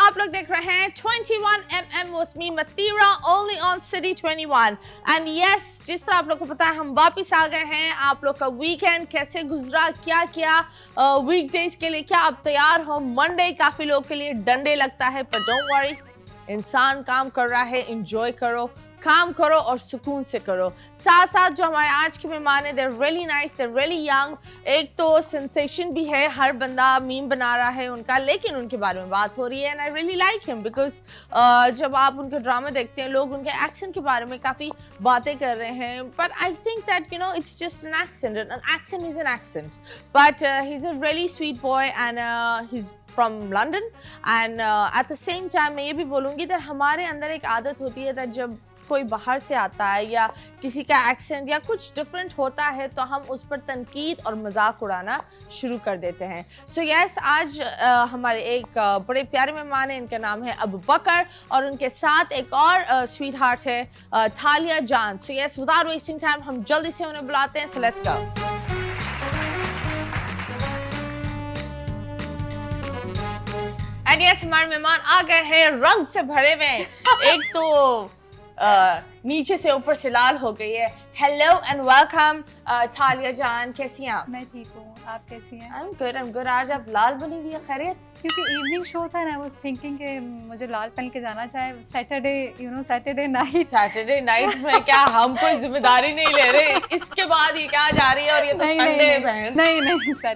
आप लोग देख रहे हैं 21mm with me Matira only on City 21 and yes, जिस तरह आप लोग को पता है हम वापस आ गए हैं। आप लोग का वीकेंड कैसे गुजरा, क्या किया, वीकडेज के लिए क्या आप तैयार हो? मंडे काफी लोग के लिए डंडे लगता है, पर डोंट वरी, इंसान काम कर रहा है, एंजॉय करो, काम करो और सुकून से करो। साथ साथ जो हमारे आज के मेहमान है, they're really nice, they're really young। एक तो सेंसेशन भी है, हर बंदा मीम बना रहा है उनका, लेकिन उनके बारे में बात हो रही है। And I really like him because जब आप उनके ड्रामा देखते हैं, लोग उनके एक्सेंट के बारे में काफ़ी बातें कर रहे हैं, but I think that you know it's just an accent is an accent, but he is a really sweet boy and he is from London and at the same time मैं ये भी बोलूँगी कि हमारे अंदर एक आदत होती है कि जब कोई बाहर से आता है या किसी का एक्सेंट या कुछ डिफरेंट होता है तो हम उस पर तनकीद और मजाक उड़ाना शुरू कर देते हैं। सो यस, आज हमारे एक बड़े प्यारे मेहमान हैं, इनका नाम है अबू बकर और उनके साथ एक और स्वीट हार्ट है थालिया जान। So yes, without wasting time हम जल्दी से उन्हें बुलाते हैं। So let's go. And yes, हमारे मेहमान आ गए हैं रंग से भरे हुए। एक तो नीचे से ऊपर से लाल हो गई है। हेलो एंड वेलकम थालिया जान, कैसी हैं आप? मैं ठीक हूँ, आप कैसी हैं? I am good. आज आप लाल बनी हुई है, खैरियत? क्योंकि इवनिंग शो था ना, वाज थिंकिंग कि मुझे लाल पहन के जाना चाहिए। सैटरडे नाइट में क्या हम कोई जिम्मेदारी नहीं ले रहे? इसके बाद ये क्या जा रही है और ये तो संडे बहन। नहीं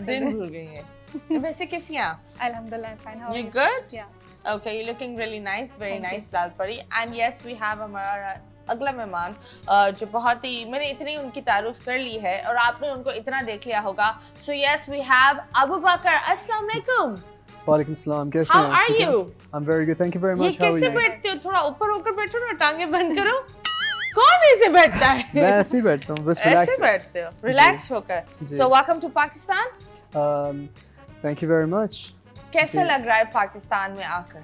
दिन भूल गई है। वैसे कैसी हैं आप? अल्हम्दुलिल्लाह, fine. How are you? Good? या Okay, you're looking really nice, very nice, लाल परी। And yes, we have हमारा अगला मेहमान जो बहुत ही, मैंने इतनी उनकी तारीफ कर ली है और आपने उनको इतना देख लिया होगा। So yes, we have Abu बकर। अस्सलाम वालेकुम। वालेकुम सलाम, कैसे हैं? How are you? I'm very good, thank you very much. ये कैसे बैठते हो? थोड़ा ऊपर होकर बैठो ना, टांगे बंद करो। कौन ऐसे बैठता है? मैं ऐसे ही बैठता हूँ, बस रिलैक्स। ऐसे बैठते हो, रिलैक्स होकर। So welcome to Pakistan. Thank you very much. कैसा लग रहा है पाकिस्तान में आकर?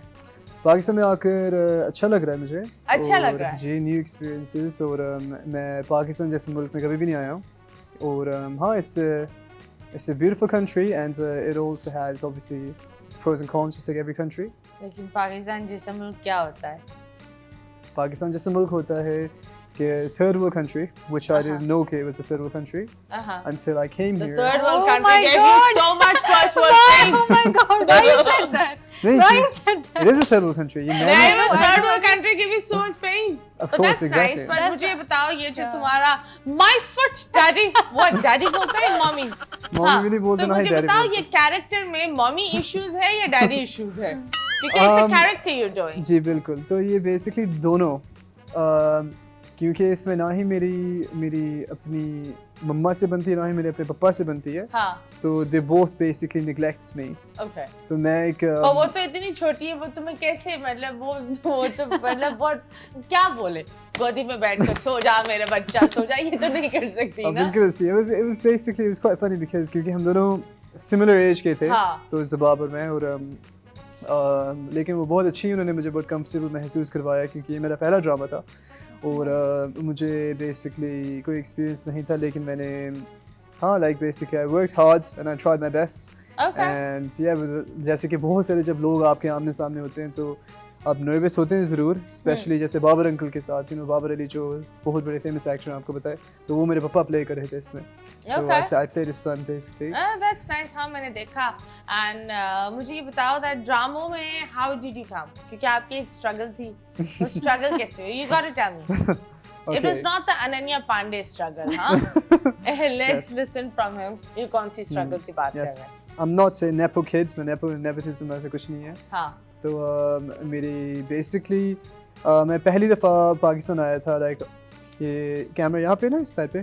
पाकिस्तान में आकर अच्छा लग रहा है मुझे। अच्छा लग रहा है जी, न्यू एक्सपीरियंसेस। और मैं पाकिस्तान जैसे मुल्क में कभी भी नहीं आया हूँ और हाँ, it's a beautiful country and it also has obviously its pros and cons just like every country। लेकिन पाकिस्तान जैसा मुल्क क्या होता है? पाकिस्तान जैसा मुल्क होता है कि third world country, which I didn't know it was the third world country until I came here. The third world country gave you so much first world fame. Oh my God! Why you said that? Why you said that? It is a third world country. Third world country give you so much fame. Of course, that's exactly. nice. पर मुझे ये बताओ, ये जो तुम्हारा my foot daddy, what daddy बोलता है mummy? Mummy भी नहीं बोलते ना, मुझे बताओ ये कैरेक्टर में मम्मी इश्यूज है या डैडी इश्यूज है? क्योंकि it's a character you're doing. जी बिल्कुल, तो ये बेसिकली दोनों, क्योंकि इसमें ना ही मेरी अपनी मम्मा से बनती है ना ही मेरे अपने पापा से बनती है। हाँ। तो they both basically neglects me। Okay। तो मैं एक और वो तो इतनी छोटी है, वो तुम्हें कैसे, मतलब वो तो मतलब बहुत क्या बोले, गोदी में बैठकर सो जा मेरा बच्चा सो जा, ये तो नहीं कर सकती ना। बिल्कुल सी। it was basically it was quite funny because क्योंकि हम दोनों similar age के थे। हाँ। तो ज़बाब और मैं, और लेकिन वो बहुत अच्छी, उन्होंने मुझे बहुत कंफर्टेबल महसूस करवाया क्योंकि ये मेरा पहला ड्रामा था और मुझे बेसिकली कोई एक्सपीरियंस नहीं था, लेकिन मैंने हाँ basically I worked hard and I tried my best and जैसे कि बहुत सारे जब लोग आपके आमने सामने होते हैं तो आप नर्वस होते हैं ज़रूर, स्पेशली जैसे बाबर अंकल के साथ, बाबर अली जो बहुत बड़े फेमस एक्टर हैं आपको बताए, तो वो मेरे पापा प्ले कर रहे थे इसमें। तो I played his son basically। That's nice। हाँ, मैंने देखा। एंड मुझे ये बताओ that ड्रामों में how did you come? क्योंकि आपकी एक स्ट्रगल थी, वो स्ट्रगल कैसे हुई? You gotta tell me। It was not the Ananya Pandey struggle, हाँ? Let's listen from him। ये कौन सी स्ट्रगल की बात कर रहे हैं? I'm not a nepo kid, मैं nepotism ऐसा कुछ नहीं है। हाँ। तो मेरी बेसिकली मैं पहली दफ़ा पाकिस्तान आया था, लाइक ये कैमरा यहाँ पे ना, इस साइड पे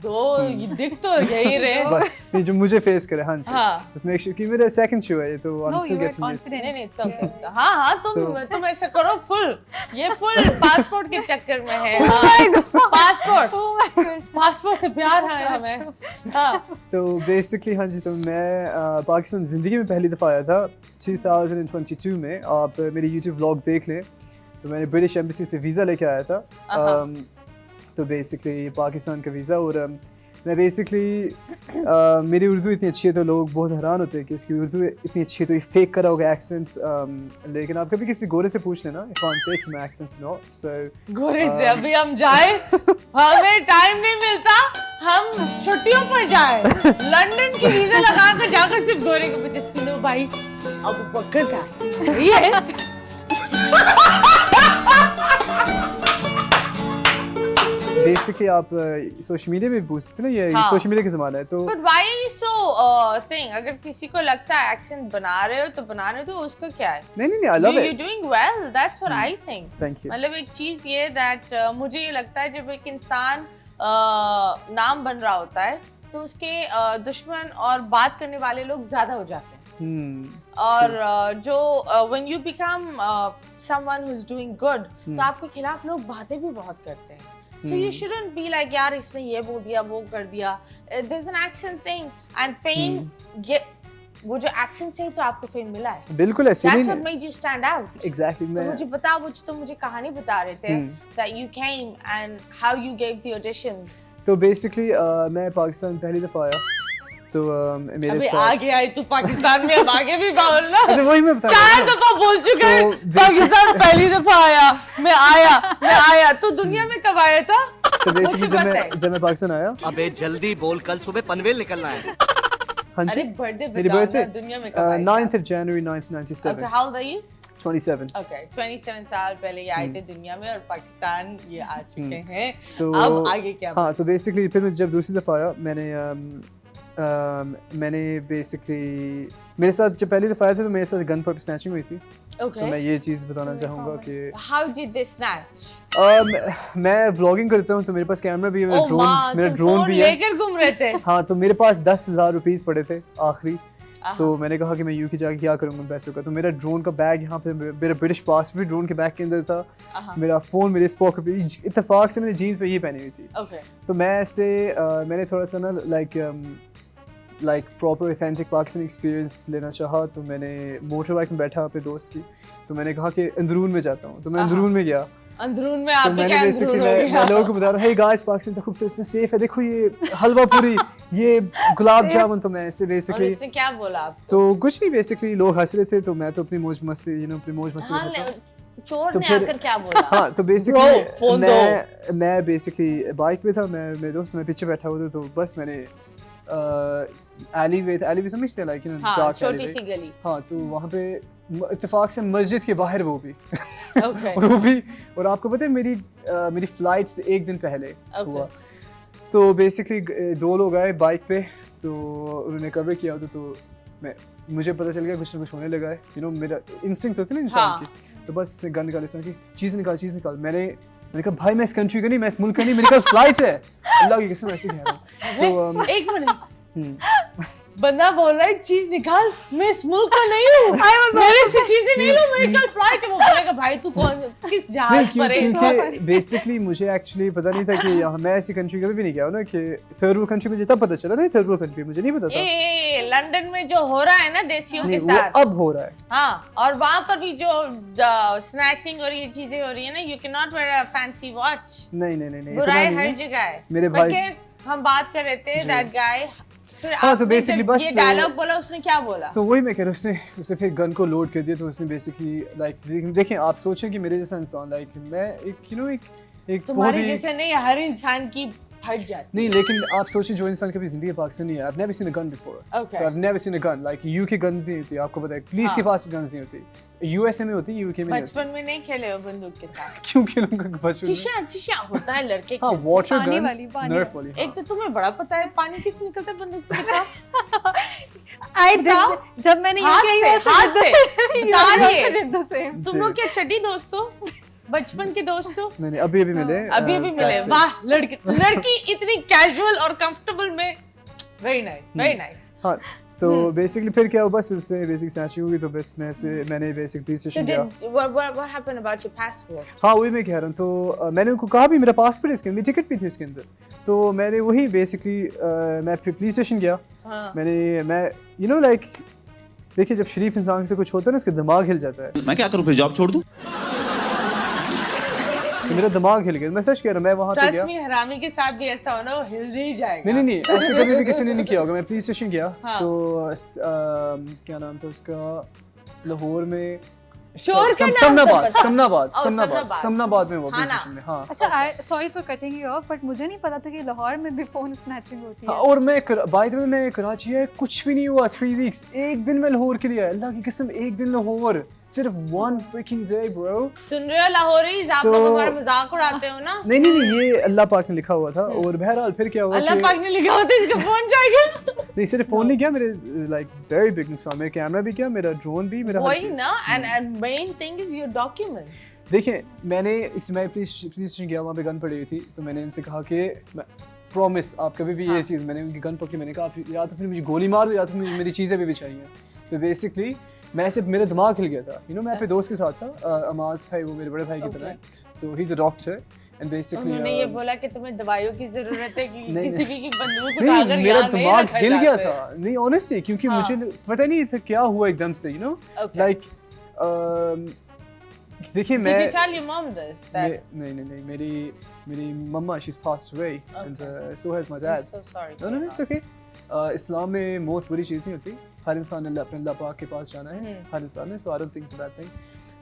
दो दिख तो यही रहे बस ये जो मुझे फेस करे। हाँ जी, हाँ। बस मेक श्योर कि मेरा सेकंड शो है ये, तो I'm still getting used to it। नहीं it's okay। हाँ तुम ऐसा करो, फुल ये फुल पासपोर्ट के चक्कर में है। पासपोर्ट से प्यार है हमें। हाँ। तो बेसिकली हाँ जी, तो मैं पाकिस्तान ज़िंदगी में पहली दफ़ा आया था 2022 में। आप मेरी YouTube व्लॉग देख लें, तो मैंने ब्रिटिश एम्बेसी से वीज़ा लेके आया था। तो बेसिकली पाकिस्तान का वीज़ा, और मैं बेसिकली मेरी उर्दू इतनी अच्छी है तो लोग बहुत हैरान होते हैं कि इसकी उर्दू इतनी अच्छी है तो ये फेक करा होगा एक्सेंट्स, लेकिन आप कभी किसी गोरे से पूछ लेना if I am faking my accents no so गोरे से अभी हम जाए, हमें टाइम नहीं मिलता, हम छुट्टियों पर जाए, लंदन की वीजा लगा कर जाकर सिर्फ गोरे के बच्चे। सुनो भाई, अब बकर का सही है। बेसिकली आप सोशल मीडिया पे भी पूछ सकते हैं ना, ये हाँ। सोशल मीडिया का ज़माना है तो But why are you so thing? अगर किसी को लगता है एक्सेंट बना रहे हो तो बना रहे हो, तो उसको क्या है? नहीं I love You're it, doing well. That's what I think. Thank you. मतलब एक चीज ये that मुझे ये लगता है जब एक इंसान नाम बन रहा होता है तो उसके दुश्मन और बात करने वाले लोग ज्यादा हो जाते हैं। और जो when you become someone who's doing good, तो आपके खिलाफ लोग बातें भी बहुत करते हैं। So you shouldn't be like यार इसने ये बोल दिया वो कर दिया। There's an accent thing and fame, ये वो जो accent से ही तो आपको fame मिला है। बिल्कुल ऐसे That's नहीं what made you stand out. Exactly. तो मैं मुझे बता, वो तो मुझे कहानी बता रहे थे that you came and how you gave the auditions. तो बेसिकली मैं पाकिस्तान पहली दफ़ा आया तो मेरे अबे साथ आगे आई तू पाकिस्तान में, अब आगे भी बोलना। अच्छा वही मैं बता रहा हूँ 4 दफा बोल चुका है तो पाकिस्तान पहली दफा आया, मैं आया। तो दुनिया में कब आया था? तो बेसिकली मुझे पता है। जब मैं पाकिस्तान आया, अबे जल्दी बोल, कल सुबह पनवेल निकलना है। हाँ अरे जी बर्थडे मेरी बताओ बर्थडे ना, दुनिया में कब आया था? 9th of January 1997 Okay, how old are you? 27 Okay, 27 साल पहले ये आए थे दुनिया में और पाकिस्तान ये आ चुके हैं। तो अब आगे क्या? हाँ तो बेसिकली फिर मैं जब दूसरी दफ़ा आया मैंने बेसिकली मेरे साथ जब पहली दफ़ा आया था तो मेरे साथ गन पर स्नैचिंग हुई थी। तो मैं Okay. ये चीज़ बताना चाहूँगा कि How did they snatch? मैं व्लॉगिंग करता हूँ तो मेरे पास कैमरा भी है, Oh माँ, मेरा तुम ड्रोन फोन भी है। लेकर घूम रहे थे। हाँ तो मेरे पास 10,000 रुपीस पड़े थे आखिरी, आहा। तो मैंने कहा कि मैं यूके जाके क्या करूँगा उन पैसों का। तो मेरा ड्रोन का बैग यहाँ पे, मेरा ब्रिटिश पास भी ड्रोन के बैग के अंदर था, आहा। मेरा फ़ोन मेरे इस पॉकेट पे, इत्तेफाक से मैंने जीन्स पे ये पहनी हुई थी। Okay. तो मैं ऐसे मैंने थोड़ा सा ना like proper authentic Pakistani experience लेना चाहा, तो मैंने मोटर बाइक में बैठा अपने दोस्त की, तो मैंने कहा कि अंदरून में जाता हूँ, तो मैं अंदरून में गया। अंदरून में तो आप मैंने क्या बेसिकली अंदरून हो गया? मैं लोगों को बता रहा हूँ, हे गाइस पाकिस्तान तो खूबसूरत इतना सेफ है, देखो ये हलवा पूरी, ये गुलाब जामुन। तो मैं ऐसे और बेसिकली उसने क्या बोला आपको? तो कुछ नहीं, बेसिकली लोग हंस रहे थे तो मैं तो अपनी मौज मस्ती अपनी मौज मस्ती हाँ, में था। चोर तो ने फिर- आकर क्या बोला? हाँ तो Bro, बेसिकली phone मैं बेसिकली बाइक पे था, मैं मेरे दोस्त मैं पीछे बैठा हुआ था, तो बस मैंने एली समझते हैं लाइक हाँ, डार्क छोटी सी गली। हाँ तो वहाँ पे इत्तेफाक से मस्जिद के बाहर वो भी Okay. और वो भी, और आपको पता है मेरी फ्लाइट से एक दिन पहले Okay. हुआ। तो बेसिकली 2 लोग आए बाइक पे, तो उन्होंने कवर किया होता, तो मुझे पता चल गया कुछ ना कुछ होने लगा है। मेरा इंस्टिंक्ट्स होते हैं ना इंसान हाँ। की, तो बस गन निकाल की चीज़ निकाल। मैंने कहा भाई मैं इस कंट्री का नहीं, मैं इस मुल्क का नहीं, मेरे पास फ्लाइट है, अल्लाह की कसम ऐसे कह रहा हूँ। तो एक मिनट, बंदा बोल रहा है चीज निकाल, मैं इस मुल्क का नहीं हूँ, मेरे से चीजें नहीं लो, मेरी कल फ्लाइट है। वो बोलेगा भाई तू कौन, किस जहाज पर है? क्योंकि बेसिकली मुझे एक्चुअली पता नहीं था कि यहाँ मैं ऐसी कंट्री कभी भी नहीं गया हूँ ना, कि थर्ड वर्ल्ड कंट्री मुझे तब पता चला ना, थर्ड वर्ल्ड कंट्री मुझे नहीं पता था। लंदन में जो हो रहा है ना देसियों के नहीं, वो साथ, अब हो रहा है। हाँ, और वहाँ पर भी जो स्नैचिंग और ये चीजें हो रही है ना, you can not wear a fancy watch. नहीं बुराई इतना नहीं हर है। जगह है। मेरे But भाई- खैर, हम बात कर रहे थे दैट गाय। फिर हाँ, तो आपने basically जब बस ये वो- डायलॉग बोला, उसने क्या बोला? तो वही मैं कह रहा हूँ, उसने फिर गन को लोड कर दिया। तो उसने बेसिकली लाइक देखें, आप सोचें कि मेरे जैसा इंसान लाइक मैं एक तुम्हारे बहुत ही- जैसे नहीं, हर इंसान की फट जाती। नहीं, लेकिन आप सोचें जो इंसान कभी जिंदगी पाकिस्तान नहीं है, I've never seen a gun before. Okay. So I've never seen a gun. Like UK guns नहीं होती, आपको पता है, पुलिस हाँ। के पास भी guns नहीं होती, USA में होती, UK में नहीं होती। बचपन में नहीं खेले हो बंदूक के साथ? क्यों खेलूंगा बचपन में? चिशा होता है लड़के हाँ, खेलते। water पानी guns, वाली, पानी Nerf वाली। एक तो तुम्हें बड़ा पता है पानी किससे निकलता है बंदूक से, दिखा। आई बताओ। जब मैंने हाथ UK से, हाथ से। बता रही है। जी। तुम लोग क्या चड्डी दोस्त हो, बचपन के दोस्त हो? नहीं अभी मिले। अभी मिले। वाह, लड़की इतनी कैजुअल और कंफर्टेबल में। Very nice, very nice. हाँ तो बेसिकली फिर क्या हुआ, बस उससे बेसिक स्नैचिंग हुई, तो बस मैंने बेसिक पुलिस So स्टेशन गया। what happened about your passport? हाँ वही मैं कह रहा हूँ। तो मैंने उनको कहा भी मेरा पासपोर्ट है इसके अंदर, मेरी टिकट भी थी इसके अंदर। तो मैंने वही बेसिकली मैं फिर पुलिस स्टेशन गया। हाँ। मैं लाइक देखिए, जब शरीफ इंसान से कुछ होता है ना, उसका दिमाग हिल जाता है। मैं क्या करूं, फिर जॉब छोड़ दूं? तो मेरा दिमाग हिल गया। मैं सच कह रहा हूँ, मैं वहाँ पे ट्रस्ट गया। मी, हरामी के साथ भी ऐसा होना, वो हिल ही जाएगा। नहीं ऐसे कभी भी किसी ने नहीं किया होगा। मैं पुलिस स्टेशन गया हाँ। तो क्या नाम था उसका, लाहौर में शोर का नाम तो बता। समनाबाद में वो पुलिस थाना। स्टेशन में। हाँ अच्छा, sorry for cutting you of, but मुझे नहीं पता था कि लाहौर में भी फोन स्नैचिंग होती हाँ, है। और मैं बाय द वे मैं कराची है, कुछ भी नहीं हुआ 3 वीक्स। एक दिन मैं लाहौर के लिए आया, अल्लाह की कसम, एक दिन लाहौर, सिर्फ 1 freaking day bro। सुन रहे हो लाहौरीज, आप लोग हमारा मजाक उड़ाते हो ना। नहीं ये अल्लाह पाक ने लिखा हुआ था। और बहरहाल फिर क्या हुआ अल्लाह कि पाक ने लिखा होता है इसका फोन जाएगा। नहीं सिर्फ फोन नहीं गया मेरे, लाइक वेरी बिग नुकसान। मेरा कैमरा भी गया, मेरा ड्रोन भी, मेरा हर वही चीज़। ना, and main thing is your documents. देखिए मैंने इसमें पुलिस स्टेशन गया, वहाँ पे गन पड़ी हुई थी। तो मैंने इनसे कहा कि प्रॉमिस आप कभी भी ये चीज़, मैंने उनकी गन पकड़ी, मैंने कहा आप या तो फिर मुझे गोली मार दो या तो मेरी चीज़ें भी चाहिए। तो बेसिकली मैं सिर्फ, मेरा दिमाग हिल गया था। मैं अपने दोस्त के साथ था, अमाज भाई, वो मेरे बड़े भाई की तरह है। तो he is a doctor and basically उन्होंने ये बोला कि तुम्हें दवाइयों की जरूरत है कि नहीं, किसी की बंदूक नहीं उठाकर मेरा यहाँ नहीं दिमाग रखा हिल गया जाता था। नहीं ऑनेस्टली, क्योंकि हाँ। मुझे पता नहीं था क्या हुआ एकदम से, Okay. लाइक देखिए Did मैं you tell your mom this? That नहीं मेरी मम्मा she's passed away and so has my I'm dad. so sorry. No, it's okay. इस्लाम में मौत बुरी चीज़ नहीं होती। हर इंसान ने अपने अल्लाह पाक के पास जाना है, हर इंसान ने, so I don't think it's a bad thing.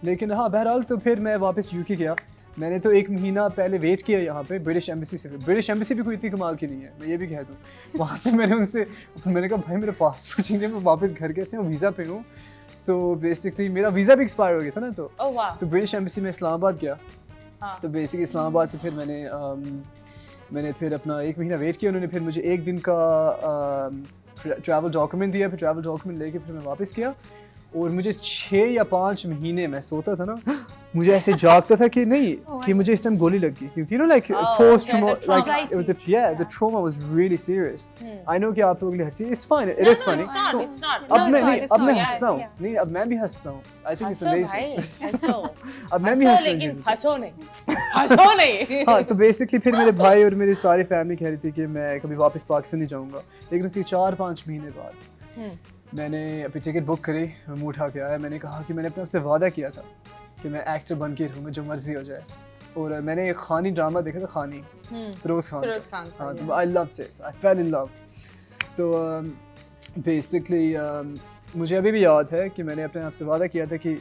लेकिन हाँ बहरहाल तो फिर मैं वापस यूके गया। मैंने तो 1 महीना पहले वेट किया यहाँ पे ब्रिटिश एम्बेसी से। ब्रिटिश एम्बेसी भी कोई इतनी कमाल की नहीं है, मैं ये भी कह दूँ। वहाँ से मैंने उनसे मैंने कहा भाई मेरा पासपोर्ट चाहिए, मैं वापस घर कैसे हूँ, वीज़ा पे हूँ। तो बेसिकली मेरा वीज़ा भी एक्सपायर हो गया था ना, Oh wow. तो ब्रिटिश एम्बेसी में इस्लामाबाद गया। हाँ. तो बेसिकली इस्लामाबाद से फिर मैंने फिर अपना 1 महीना वेट किया। उन्होंने फिर मुझे 1 दिन का ट्रैवल डॉक्यूमेंट दिया। फिर ट्रैवल डॉक्यूमेंट लेके फिर मैं वापस गया। और मुझे 6 या 5 महीने मैं सोता था ना, मुझे ऐसे जागता था कि नहीं कि मुझे इस टाइम गोली लग गई, क्योंकि like post trauma, like the trauma was really serious. I know कि आप लोगों के लिए हंसी, it's fine, it is funny. It's not. अब मैं नहीं, अब मैं yeah, हंसता हूँ, yeah. नहीं अब मैं भी हंसता हूँ। आई थिंक इट्स हंसो भाई, अमेजिंग। हंसो। अब मैं भी हंसो हंसता हूँ लेकिन चीज़ों। हंसो नहीं, हंसो नहीं। हाँ तो बेसिकली फिर मेरे भाई और मेरी सारी फैमिली कह रही थी कि मैं कभी वापस पाकिस्तान नहीं जाऊँगा। लेकिन उसके 4-5 महीने बाद मैंने अपनी टिकट बुक करी, मैं मुँह उठा के आया। मैंने कहा कि मैंने अपने आपसे वादा किया था कि मैं एक्टर बन के रहूँगा, जो मर्जी हो जाए। और मैंने एक खानी ड्रामा देखा था, खानी, फिरोज खान का। हाँ तो I loved it, I fail in love. तो बेसिकली मुझे अभी भी याद है कि मैंने अपने आप से वादा किया था कि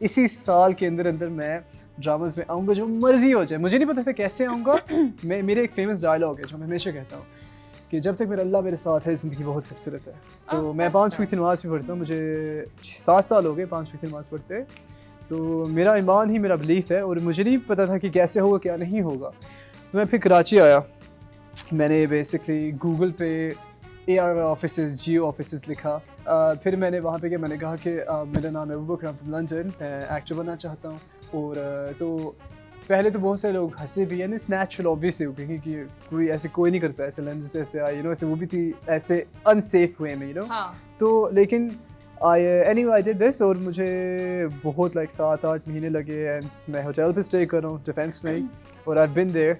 इसी साल के अंदर अंदर मैं ड्रामाज में आऊँगा, जो मर्जी हो जाए। मुझे नहीं पता था कैसे आऊँगा। मेरे एक फेमस डायलॉग है जो मैं हमेशा कहता हूँ कि जब तक मेरा अल्लाह मेरे साथ है, ज़िंदगी बहुत खूबसूरत है। तो मैं 5 वक्त नमाज़ भी पढ़ता हूँ, मुझे 7 साल हो गए 5 वक्त नमाज़ पढ़ते। तो मेरा ईमान ही मेरा बिलीफ है, और मुझे नहीं पता था कि कैसे होगा क्या नहीं होगा। तो मैं फिर कराची आया। मैंने बेसिकली गूगल पे AR ऑफिसेज़, जियो ऑफिसेज़ लिखा। फिर मैंने वहाँ पे क्या, मैंने कहा कि मेरा नाम है अबू बकर, फ्रॉम लंदन, मैं एक्टर बनना चाहता हूँ। और तो पहले तो बहुत सारे लोग हंसे भी, यानी नेचुरल ऑब्वियस है, क्योंकि कोई नहीं करता ऐसे लेंस से ऐसे ऐसे, वो भी थी ऐसे अनसेफ वे में तो लेकिन आई डिड दिस। और मुझे बहुत लाइक 7-8 महीने लगे। एंड मैं होटल पे स्टे कर रहा हूँ डिफेंस में ही, और आई बीन देयर।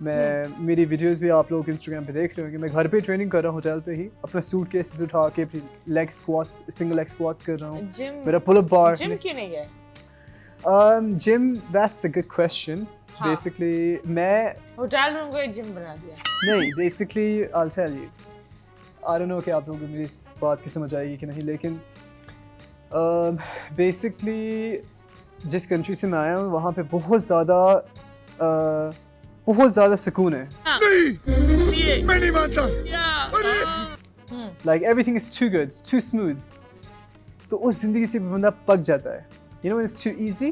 मैं मेरी वीडियोस भी आप लोग इंस्टाग्राम पे देख रहे हो कि मैं घर पे ट्रेनिंग कर रहा हूँ होटल पे ही। अपना सूट केसेस उठा के leg squats, single leg squats कर रहा हूँ। मेरा पुल अप बार। जिम क्यों नहीं गए? Gym, that's a good question. हाँ. Basically, मैं होटल रूम को जिम बना दिया। नहीं, basically I'll tell you. I don't know कि आप लोगों को मेरी इस बात की समझ आएगी कि नहीं, लेकिन basically जिस कंट्री से मैं आया हूँ वहाँ पे बहुत ज़्यादा सुकून है। नहीं, मैं नहीं मानता। Like everything is too good, it's too smooth. तो उस ज़िंदगी से बंदा पक जाता है। You know when it's too easy?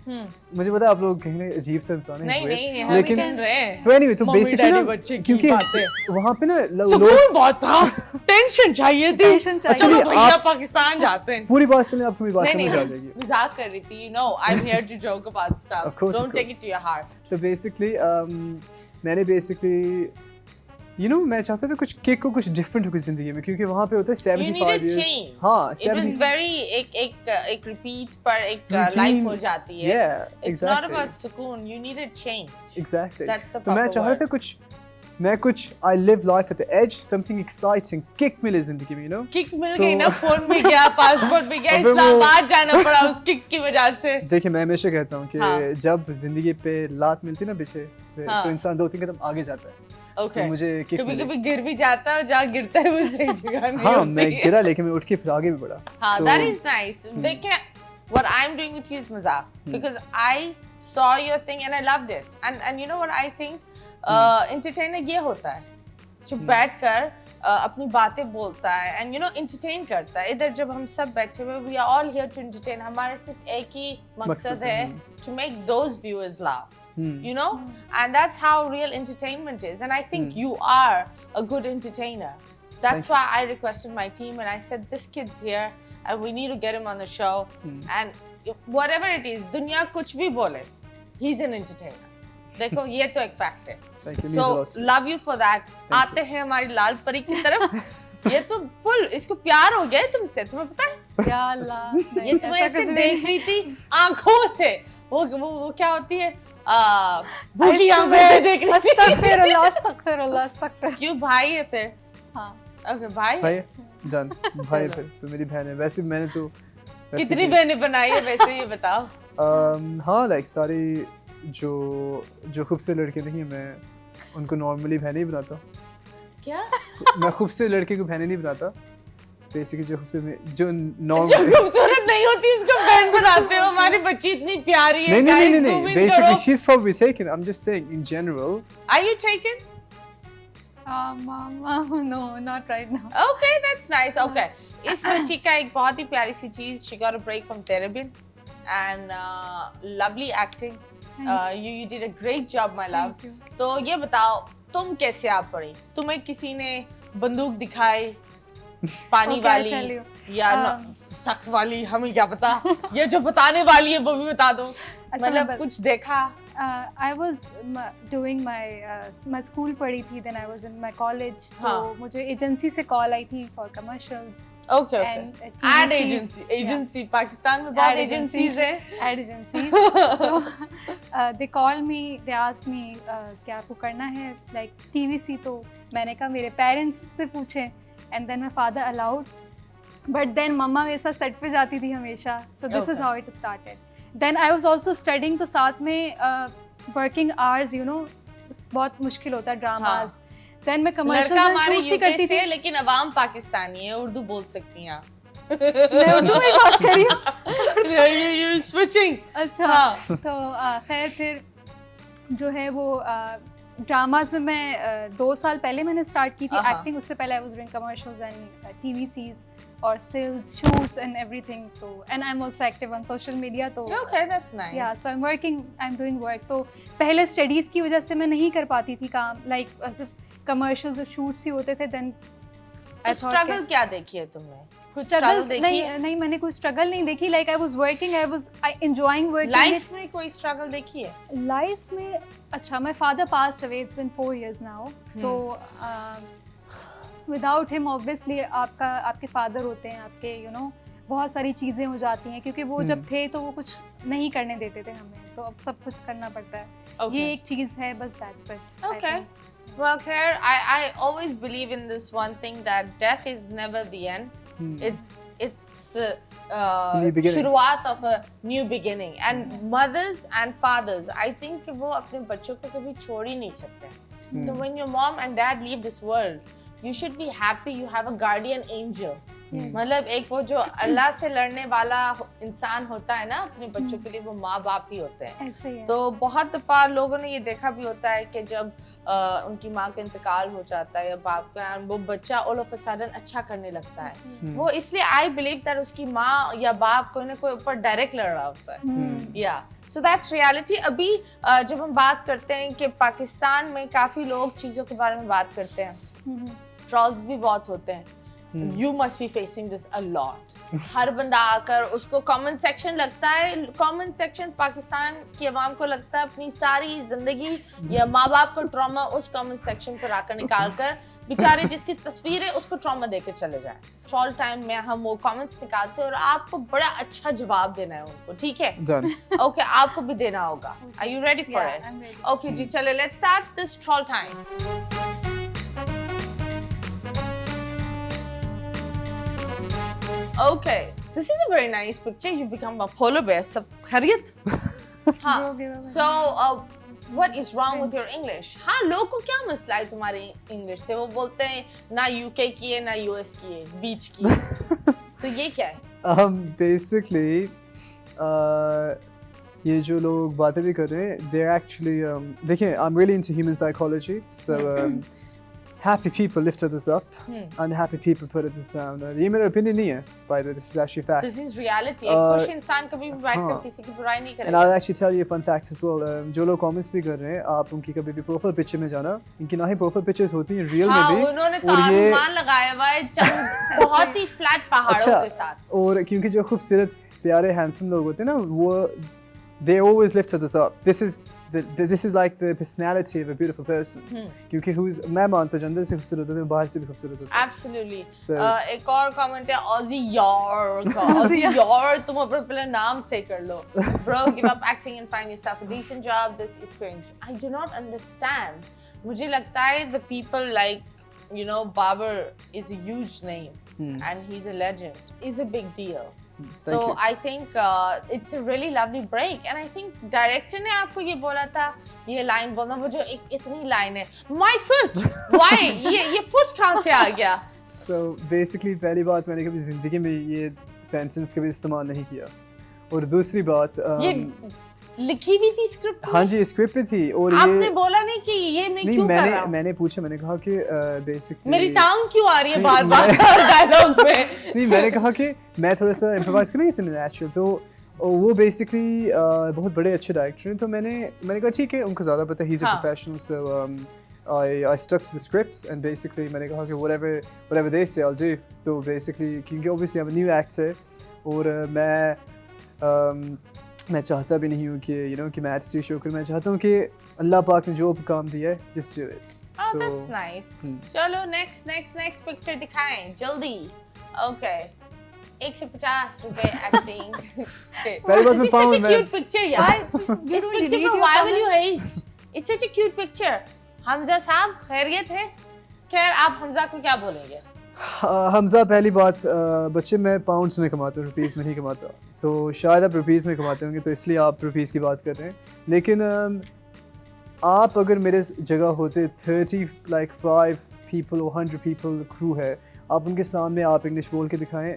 मुझे पता है आप लोग कहीं ना अजीब सा इंसान है, नहीं हम लेकिन सुन रहे हैं। तो anyway, तो मम्मी basically डैडी ना, बच्चे की क्योंकि बातें। वहाँ पे ना सुकून बहुत था, टेंशन चाहिए थी। टेंशन चाहिए। चलो Actually, भैया आप- पाकिस्तान जाते हैं। पूरी बात सुने, आपको मेरी बात नहीं समझ आ जाएगी। मजाक कर रही थी, you know I'm here to joke about stuff. Of course, Don't of take course. it to your heart. तो बेसिकली मैंने बेसिकली मैं चाहता था कुछ किक को, कुछ डिफरेंट हो कुछ ज़िंदगी में, क्योंकि वहाँ पे होता है You 75 needed years। change. हाँ, It was 70 very एक repeat पर एक Routine. लाइफ हो जाती है। Yeah, It's not exactly. about सुकून. You needed change. Exactly. That's the तो मैं proper चाह रहा word. था कुछ मैं कुछ I live life at the edge, something exciting, kick मिले जिंदगी में, you know? किक मिल गई ना, फोन भी गया, पासपोर्ट भी गया, अबे वो- इस्लामाबाद जाना पड़ा उस किक की वजह से। देखिए मैं हमेशा कहता हूँ कि हाँ। जब जिंदगी पे लात मिलती है ना पीछे से, हाँ। तो इंसान 2-3 कदम आगे जाता है। ओके, तो मुझे किक कभी मिली। कभी गिर भी जाता है और जहाँ गिरता है वो सही जगह नहीं हाँ मैं होती है। गिरा लेकिन मैं उठ के फिर आगे भी बढ़ा। हाँ, तो- that is nice. देखिए, what I'm doing with you is मजाक, because I saw your thing and I loved it. And you know what I think? Entertainer ये होता है, जो बैठकर अपनी बातें बोलता है and you know entertain करता है। इधर जब हम सब बैठे हुए, we are all here to entertain. हमारा सिर्फ एक ही मकसद है, to make those viewers laugh. You know, and that's how real entertainment is. And I think you are a good entertainer. That's why I requested my team and I said, this kid's here and we need to get him on the show. And whatever it is, दुनिया कुछ भी बोले, he's an entertainer. देखो, ये तो एक fact है. Thank you, means So a lot. love you for that. आते हैं हमारी लाल परी की तरफ। ये तो फुल, इसको प्यार हो गया है तुमसे, तुम्हें पता है? या अल्लाह, ये नहीं, तुम्हें ऐसा ऐसे कुछ देख नहीं। रही थी आंखों से, वो क्या होती है, भूखी आंखों से देख रही थी। अस्तगफिरुल्लाह, अस्तगफिरुल्लाह, अस्तगफिरुल्लाह। क्यों, भाई है फिर? हाँ, ओके, भाई है। भाई जान भाई फिर तो मेरी बहन है। वैसे मैंने तो वैसे कितनी भी- बहनें बनाई है वैसे, ये बताओ? हाँ लाइक सारी जो खूबसूरत लड़के नहीं है मैं उनको नॉर्मली बहनें ही बनाता हूँ। क्या? मैं खूबसूरत लड़के को बहनें नहीं बनाता, बेसिकली जो खूबसूरत जो जो नॉर्मल खूबसूरत नहीं होती उसको बहन बनाते हो। हमारी बच्ची इतनी प्यारी है। नहीं guys, zoom in करो। basically she's probably taken, I'm just saying in general. Are you taken? no, not right now. Okay, that's nice. Okay. इस बच्ची का एक बहुत ही प्यारी सी चीज, she got a break from Terabin and lovely acting. You did a great job, my love. Thank you. तो ये बताओ, तुम कैसे आ पड़ी? तुम्हें किसी ने बंदूक दिखाई, पानी Okay, I'll वाली tell you. या सख्त वाली, हमें क्या पता? ये जो बताने वाली है वो भी बता दो। मतलब मैं कुछ देखा? I was doing my school पढ़ी थी, then I was in my college. हाँ. तो मुझे एजेंसी से कॉल आई थी for commercials. Okay, And, okay. TVCs, Ad agency, agency. Pakistan में बहुत agencies हैं. Ad agencies. So they called me, they asked me क्या आपको करना है, like TVC. तो मैंने कहा मेरे parents से पूछे, and then my father allowed. But then मम्मा मेरे साथ सेट पे जाती थी हमेशा. So this is Okay. how it started. Then I was also studying, तो साथ में working hours, you know, बहुत मुश्किल होता है dramas. Then मैं commercials लड़का में हमारे shoots ही यूके करती से थी. है, लेकिन अवाम पाकिस्तानी है, उर्दू बोल सकती हैं आप. मैं उर्दू में बात कर रही हूँ. You're switching. अच्छा. हाँ. तो खैर फिर जो है वो ड्रामाज में मैं 2 साल पहले मैंने स्टार्ट की थी एक्टिंग. उससे पहले I was doing commercials and TVCs और स्टिल्स, शूट्स एंड एवरीथिंग. तो and I am also active on social media. तो Okay, that's nice. या so I am working, I am doing work. तो पहले स्टडीज़ की वजह से मैं नहीं कर पाती थी काम, लाइक सिर्फ कमर्शियल्स और शूट्स ही होते थे. देन तो स्ट्रगल क्या देखी है तुमने? कुछ स्ट्रगल देखी है? नहीं मैंने कोई स्ट्रगल नहीं देखी. Like I was working, I was enjoying working. Life में कोई स्ट्रगल देखी है? लाइफ में अच्छा, my father passed away, it's been 4 years now. तो विदाउट हिम ऑब्वियसली आपके फादर होते हैं, आपके यू नो बहुत सारी चीज़ें हो जाती हैं, क्योंकि वो जब थे तो वो कुछ नहीं करने देते थे हमें, तो अब सब कुछ करना पड़ता है. ये एक चीज़ है बस. That's it. Okay. Well, Claire, I always believe in this one thing, that death is never the end. It's the new beginning. शुरुआत of a new beginning. And mothers and fathers, I think कि वो अपने बच्चों को कभी छोड़ ही नहीं सकते. So when your mom and dad leave this world, you should be happy you have a guardian angel. मतलब एक वो जो अल्लाह से लड़ने वाला इंसान होता है ना अपने बच्चों के लिए, वो माँ बाप ही होते हैं. ऐसे ही है. तो बहुत दफा लोगों ने ये देखा भी होता है कि जब उनकी माँ का इंतकाल हो जाता है या बाप का, वो बच्चा ऑल ऑफ अ सडन अच्छा करने लगता है. वो इसलिए आई बिलीव दैट उसकी माँ या बाप कोई ना कोई ऊपर डायरेक्ट लड़ रहा होता है. या सो दैट्स रियलिटी. अभी जब हम बात करते हैं कि पाकिस्तान में काफी लोग चीजों के बारे में बात करते हैं, ट्रॉल्स भी बहुत होते हैं. You must be facing this a lot. हर बंदा आकर उसको कमेंट सेक्शन लगता है, कमेंट सेक्शन पाकिस्तान की आवाम को लगता है अपनी सारी जिंदगी या माँ बाप का ट्रॉमा उस कमेंट सेक्शन पर आकर निकाल कर बेचारे जिसकी तस्वीर है उसको ट्रॉमा देकर चले जाए. ट्रॉल टाइम में हम वो कमेंट्स निकालते हैं और आपको बड़ा अच्छा जवाब देना है उनको, ठीक है? Done. ओके, आपको भी देना होगा. Are you ready for Yeah, it? I'm ready. Okay जी, चले, let's start this troll time. Okay, this is a very nice picture. You've become a polar bear. सब खैरियत? हाँ. Bro, give away. So, what is wrong with your English? हाँ, लोगों को क्या मसला है तुम्हारी English से? वो बोलते हैं ना UK की है ना US की है, बीच की है. तो ये क्या है? Basically, ये जो लोग बातें भी कर रहे हैं, they're actually देखिए, I'm really into human psychology, so happy people lift others up, unhappy people put others down. ये मेरा opinion नहीं है, by the way, this is actually fact. This is reality. एक खुश इंसान कभी भी बैठ कर किसी की बुराई नहीं And करेगा. I'll actually tell you a fun fact as well. जो लोग comments भी कर रहे हैं, आप उनकी कभी भी profile picture में जाना, इनकी ना ही profile pictures होती हैं real हाँ, में भी. उन्होंने तो और ये आसमान लगाया हुआ है चंद बहुत ही फ्लैट पहाड़ों के साथ. और क्योंकि जो खूबसूरत प्यारे हैंडसम लोग होते हैं ना, वो they always lift others up. This is like the personality of a beautiful person. क्योंकि मैं मानता हूँ अंदर से खूबसूरत होते हैं, बाहर से भी खूबसूरत होते हैं. Absolutely. So- एक और कमेंट है Aussie यार का. Aussie यार तुम अपना पहले नाम से कर लो. Bro, give up acting and find yourself a decent job. This is cringe. I do not understand. मुझे लगता है the people like, you know, Babar is a huge name and he's a legend. He's a big deal. Thank So you. I think it's a really lovely break and I think director ने आपको ये बोला था ये line बोलना, वो जो इतनी लाइन है my foot why ये foot कहाँ से आ गया? So basically पहली बात, मैंने कभी ज़िंदगी में ये sentence कभी इस्तेमाल नहीं किया. और दूसरी बात ये लिखी भी थी स्क्रिप्ट में? हाँ जी, स्क्रिप्ट पे थी. और आपने ये बोला नहीं कि ये मैं नहीं, क्यों कर रहा हूँ? मैंने पूछा, मैंने कहा कि बेसिकली मेरी टांग क्यों आ रही है नहीं, बार बार डायलॉग में? नहीं, मैंने कहा कि मैं थोड़ा सा इम्प्रोवाइज करूँ इसमें नेचुरल. तो वो बेसिकली बहुत बड़े अच्छे डायरेक्टर हैं, तो मैंने कहा ठीक है, उनको ज़्यादा पता है, ही इज़ अ हाँ. Professional. So I stuck to the scripts and basically मैंने कहा कि whatever they say I'll do. तो basically क्योंकि obviously I'm a new actor और मैं चाहता भी नहीं हूँ कि कि मैं एटीट्यूड शो करूँ. मैं चाहता हूँ कि अल्लाह पाक ने जो काम दिया है just do it. Oh, तो that's nice. चलो next picture दिखाएं जल्दी. Okay. 150 रुपए एक्टिंग. पहली बात This मैं is such पाऊँ a मैं cute picture यार. You इस don't picture delete को your why will you comments? hate? It's such a cute picture. Hamza साहब खैरियत है? खैर आप हमजा को क्या बोलेंगे? हमजा, पहली बात, बच्चे मैं पाउंड्स में कमाता हूँ, रुपीज़ में नहीं कमाता. तो शायद आप रुपीज़ में कमाते होंगे, तो इसलिए आप रुपीज़ की बात कर रहे हैं. लेकिन आप अगर मेरे जगह होते, 5 people और 100 people क्रू है, आप उनके सामने आप इंग्लिश बोल के दिखाएं.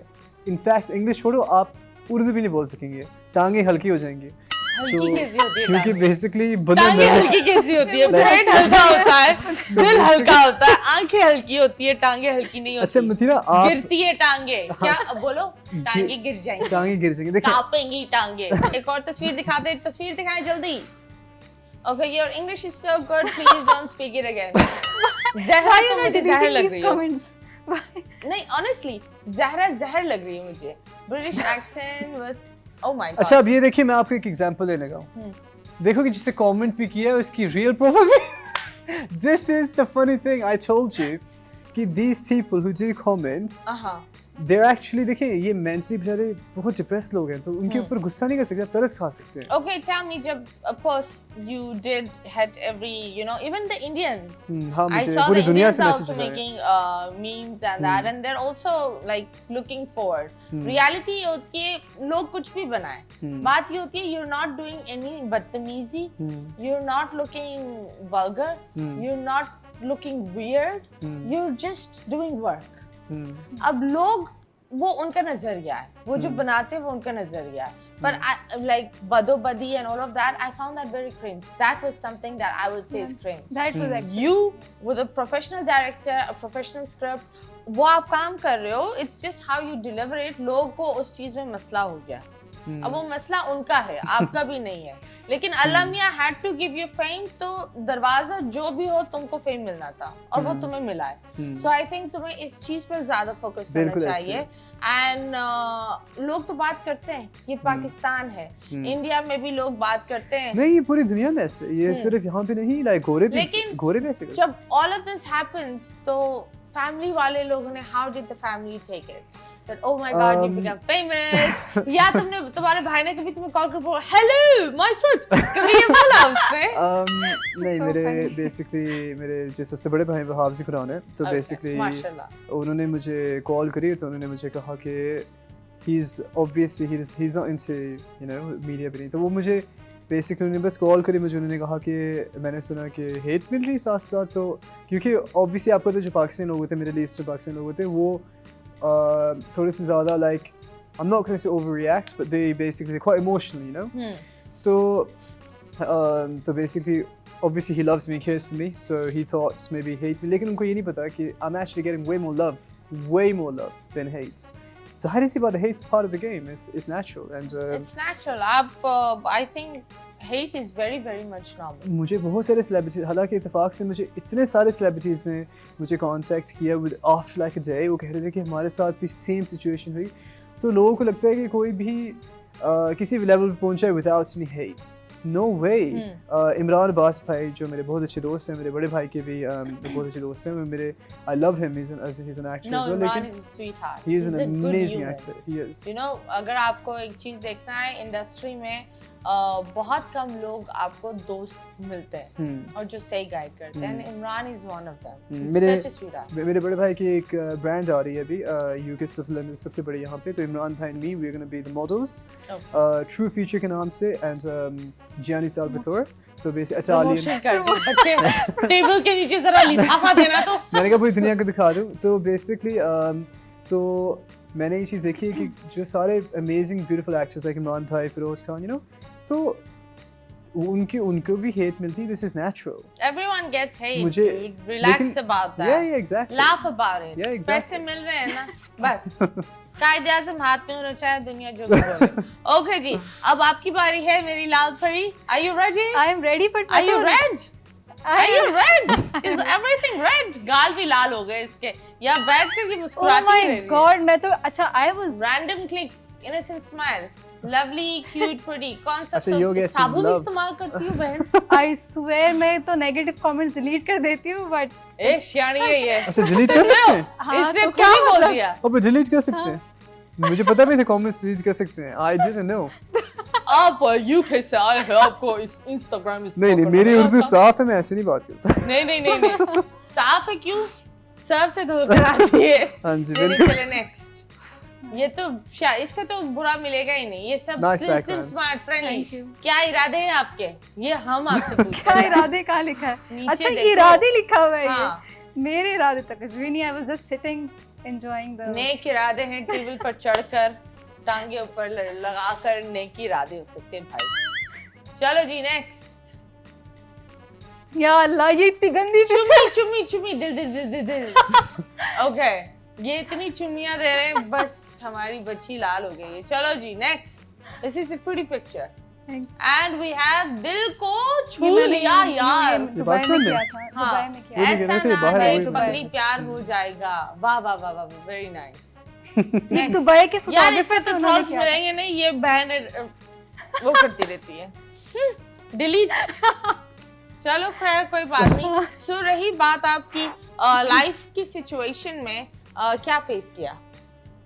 इनफैक्ट इंग्लिश छोड़ो, आप उर्दू भी नहीं बोल सकेंगे, टांगें हल्की हो जाएंगी. हल्की कैसी होती है क्योंकि टांगें? बेसिकली बंदा टांगे nervous- हल्की कैसी होती है? पेट हल्का होता है, दिल हल्का होता है, आंखें हल्की होती है, टांगे हल्की नहीं अच्छा होती. मथीरा, आप गिरती है टांगे. क्या बोलो? टांगे गिर जाएंगी. टांगें गिर जाएंगी. देखिए, कांपेंगी टांगे. एक और तस्वीर दिखाते, तस्वीर दिखाएं जल्दी. Okay, your English is so good. Please don't speak it again. Zahra Why तो you not मुझे जहर deleting लग these रही हो. comments? Why? नहीं, honestly, जहरा जहर लग रही है मुझे. British accent with, oh my god. अच्छा अब ये देखिए, मैं आपको एक एग्जांपल देने लगा हूँ. देखो कि जिससे कमेंट भी किया है उसकी रियल प्रोफाइल भी. This is the funny thing, I told you कि these people who do comments, they're actually, देखिए ये मेंटली बेचारे बहुत डिप्रेस लोग हैं, तो उनके ऊपर गुस्सा नहीं कर सकते, आप तरस खा सकते हैं. Okay, tell me, जब of course you did hit every, you know, even the Indians. हाँ, I मुझे saw पूरी the दुनिया Indians से also मैसेज आए. making memes and that, and they're also like looking forward. Reality ये होती है लोग कुछ भी बनाएं. बात ये होती है you're not doing any बदतमीजी, you're not looking vulgar, you're not looking weird, you're just doing work. अब लोग वो उनका नजरिया है, वो जो बनाते हैं वो उनका नजरिया है. पर like बदोबदी and all of that, I found that very cringe. That was something that I would say is cringe. That was actually. You with a professional director, a professional script, वो आप काम कर रहे हो. It's just how you deliver it. लोगों को उस चीज में मसला हो गया. अब वो मसला उनका है, आपका भी नहीं है. लेकिन अल्लाह मियां had to give you fame, तो दरवाजा जो भी हो तुमको फेम मिलना था और वो तुम्हें मिला है. So I think तुम्हें इस चीज पर ज्यादा फोकस करना बिल्कुल चाहिए. एंड लोग तो बात करते हैं ये पाकिस्तान है, इंडिया में भी लोग बात करते हैं. नहीं, ये पूरी दुनिया में ऐसे, ये सिर्फ यहाँ पे नहीं, लाइक लेकिन गोरे भी ऐसे करते हैं. जब all of this happens, तो फैमिली वाले लोगों ने how did the family take it? That oh my god, you become famous. या तुमने, तुम्हारे भाई ने कभी तुम्हें कॉल कर बोला hello my foot, कभी ये बोला उसने? नहीं, So मेरे funny. बेसिकली मेरे जो सबसे बड़े भाई वो हाफिज़ कुरान है, तो Okay, बेसिकली माशाल्लाह. उन्होंने मुझे कॉल करी, तो उन्होंने मुझे कहा कि he's obviously he's not into media भी नहीं, तो वो मुझे बेसिकली उन्होंने बस कॉल करी मुझे, उन्होंने कहा कि मैंने सुना कि हेट मिल रही साथ साथ, तो क्योंकि ऑब्वियसली आपको तो जो पाकिस्तानी लोग होते हैं, मिडिल ईस्ट जो पाकिस्तानी लोग होते हैं, वो थोड़े से ज़्यादा like I'm not going to say overreact, but they're quite emotional, तो basically obviously he loves me, he cares for me, so he thought maybe hate me, लेकिन उनको ये नहीं पता कि I'm actually getting way more love than hates. ज़ाहिर सी बात है, hate's part of the game, it's natural and It's natural. आप I think hate is very very much normal. मुझे बहुत सारे सेलिब्रिटीज, हालांकि इत्तेफाक से मुझे इतने सारे सेलिब्रिटीज ने मुझे कांटेक्ट किया with after like a day, वो कह रहे थे कि हमारे साथ भी सेम सिचुएशन हुई, तो लोगों को लगता है कि कोई भी किसी भी लेवल पे पहुंचा है विदाउट एनी हेट्स, नो वे। इमरान अब्बास भाई जो मेरे बहुत अच्छे दोस्त हैं, मेरे बड़े भाई के भी बहुत अच्छे दोस्त हैं, मेरे I love him, he is an actor No, as well, Imran लेकिन is a sweetheart. he is He's an a good amazing human. actor, he is। You know, अगर आपको एक चीज देखना है इंडस्ट्री में, बहुत कम लोग आपको दोस्त मिलते हैं और जो सही गाइड करते हैं, and Imran is one of them. He's मेरे- such a sweetheart. मेरे बड़े भाई की एक ब्रांड आ रही है अभी यूके सबसे बड़ी यहाँ पे, तो इमरान भाई and me we are gonna be the models true future के नाम से, एंड जियानी साल्वातोर, तो बेसिकली इटालियन, Promotion कर दो बच्चे, टेबल के नीचे जरा लिफाफा देना तो। मैंने कहा पूरी दुनिया को दिखा दूँ, तो बेसिकली तो मैंने ये चीज़ देखी है कि जो सारे amazing beautiful actors like Imran भाई, फिरोज खान, तो उनको भी हेट मिलती है, this is natural. Everyone gets hate. मुझे- Dude. Relax लेकिन- about that. Yeah, exactly. Laugh about it. Yeah, exactly. पैसे मिल रहे हैं ना, बस। कायदे आज़म हाथ में होना चाहिए, दुनिया जो भी बोले। Okay जी, अब आपकी बारी है मेरी लाल परी। Are you ready? I am ready, but Are you red? Are you I red? Is everything red? गाल भी लाल हो गए इसके। या बैठ कर ये oh मुस्कुराती my रह रही है। god, मैं तो अच्छा I was Random clicks, innocent smile, lovely, cute, pretty. कौन सा अच्छा, you're getting साबुन love. इस्तेमाल करती हूँ बहन? I swear मैं तो नेगेटिव कमेंट्स डिलीट कर देती हूँ, but ए शियानी है ये। अच्छा डिलीट कर सकते हैं? हाँ, इसने तो क्या क्या बोल मतलब? दिया? अब डिलीट कर सकते हैं? मुझे पता भी नहीं था कमेंट्स डिलीट कर सकते हैं, आई डिडंट नो। आप यूके से आए हैं, आपको इस इंस्टाग्राम नहीं मेरी उर्दू साफ है, मैं ऐसे नहीं बात करता। नहीं साफ है क्यों? सर्फ से धो कर आती है। हाँ जी, चलिए बिल्कुल। चले नेक्स्ट। ये तो इसका तो बुरा मिलेगा ही नहीं, ये सब Nice slim backgrounds. Smart friendly. Thank you. क्या इरादे हैं आपके? ये हम आपसे पूछते क्या हैं। इरादे कहाँ लिखा है? नीचे अच्छा देखो। इरादे लिखा हुआ है हाँ। ये। मेरे इरादे तो कुछ भी नहीं, I was just sitting enjoying the नेक इरादे हैं, टेबल पर चढ़कर टांगे ऊपर लगाकर नेक इरादे हो सकते हैं भाई। चलो जी नेक्स्ट। या अल्लाह ये इतनी गंदी चुमी दिल। ओके, ये इतनी चुमियां दे रहे हैं, बस हमारी बच्ची लाल हो गई है। चलो जी next. This is a pretty picture and we have दिल को छू लिया यार। दुबई में पाकिस्तान में? किया था, हाँ, दुबई में किया था। वो भी ऐसा कहते थे, ना बाहर है है, कि वही पगली प्यार हो जाएगा। वाह वाह वाह वाह, वेरी नाइस। ये दुबई के यार इसके photographer तो उन्होंने ट्रोल्स किया था। मिलेंगे नहीं, ये बहन वो करती रहती है डिलीट। चलो खैर कोई बात नहीं। सो रही बात आपकी लाइफ की सिचुएशन में क्या फेस किया?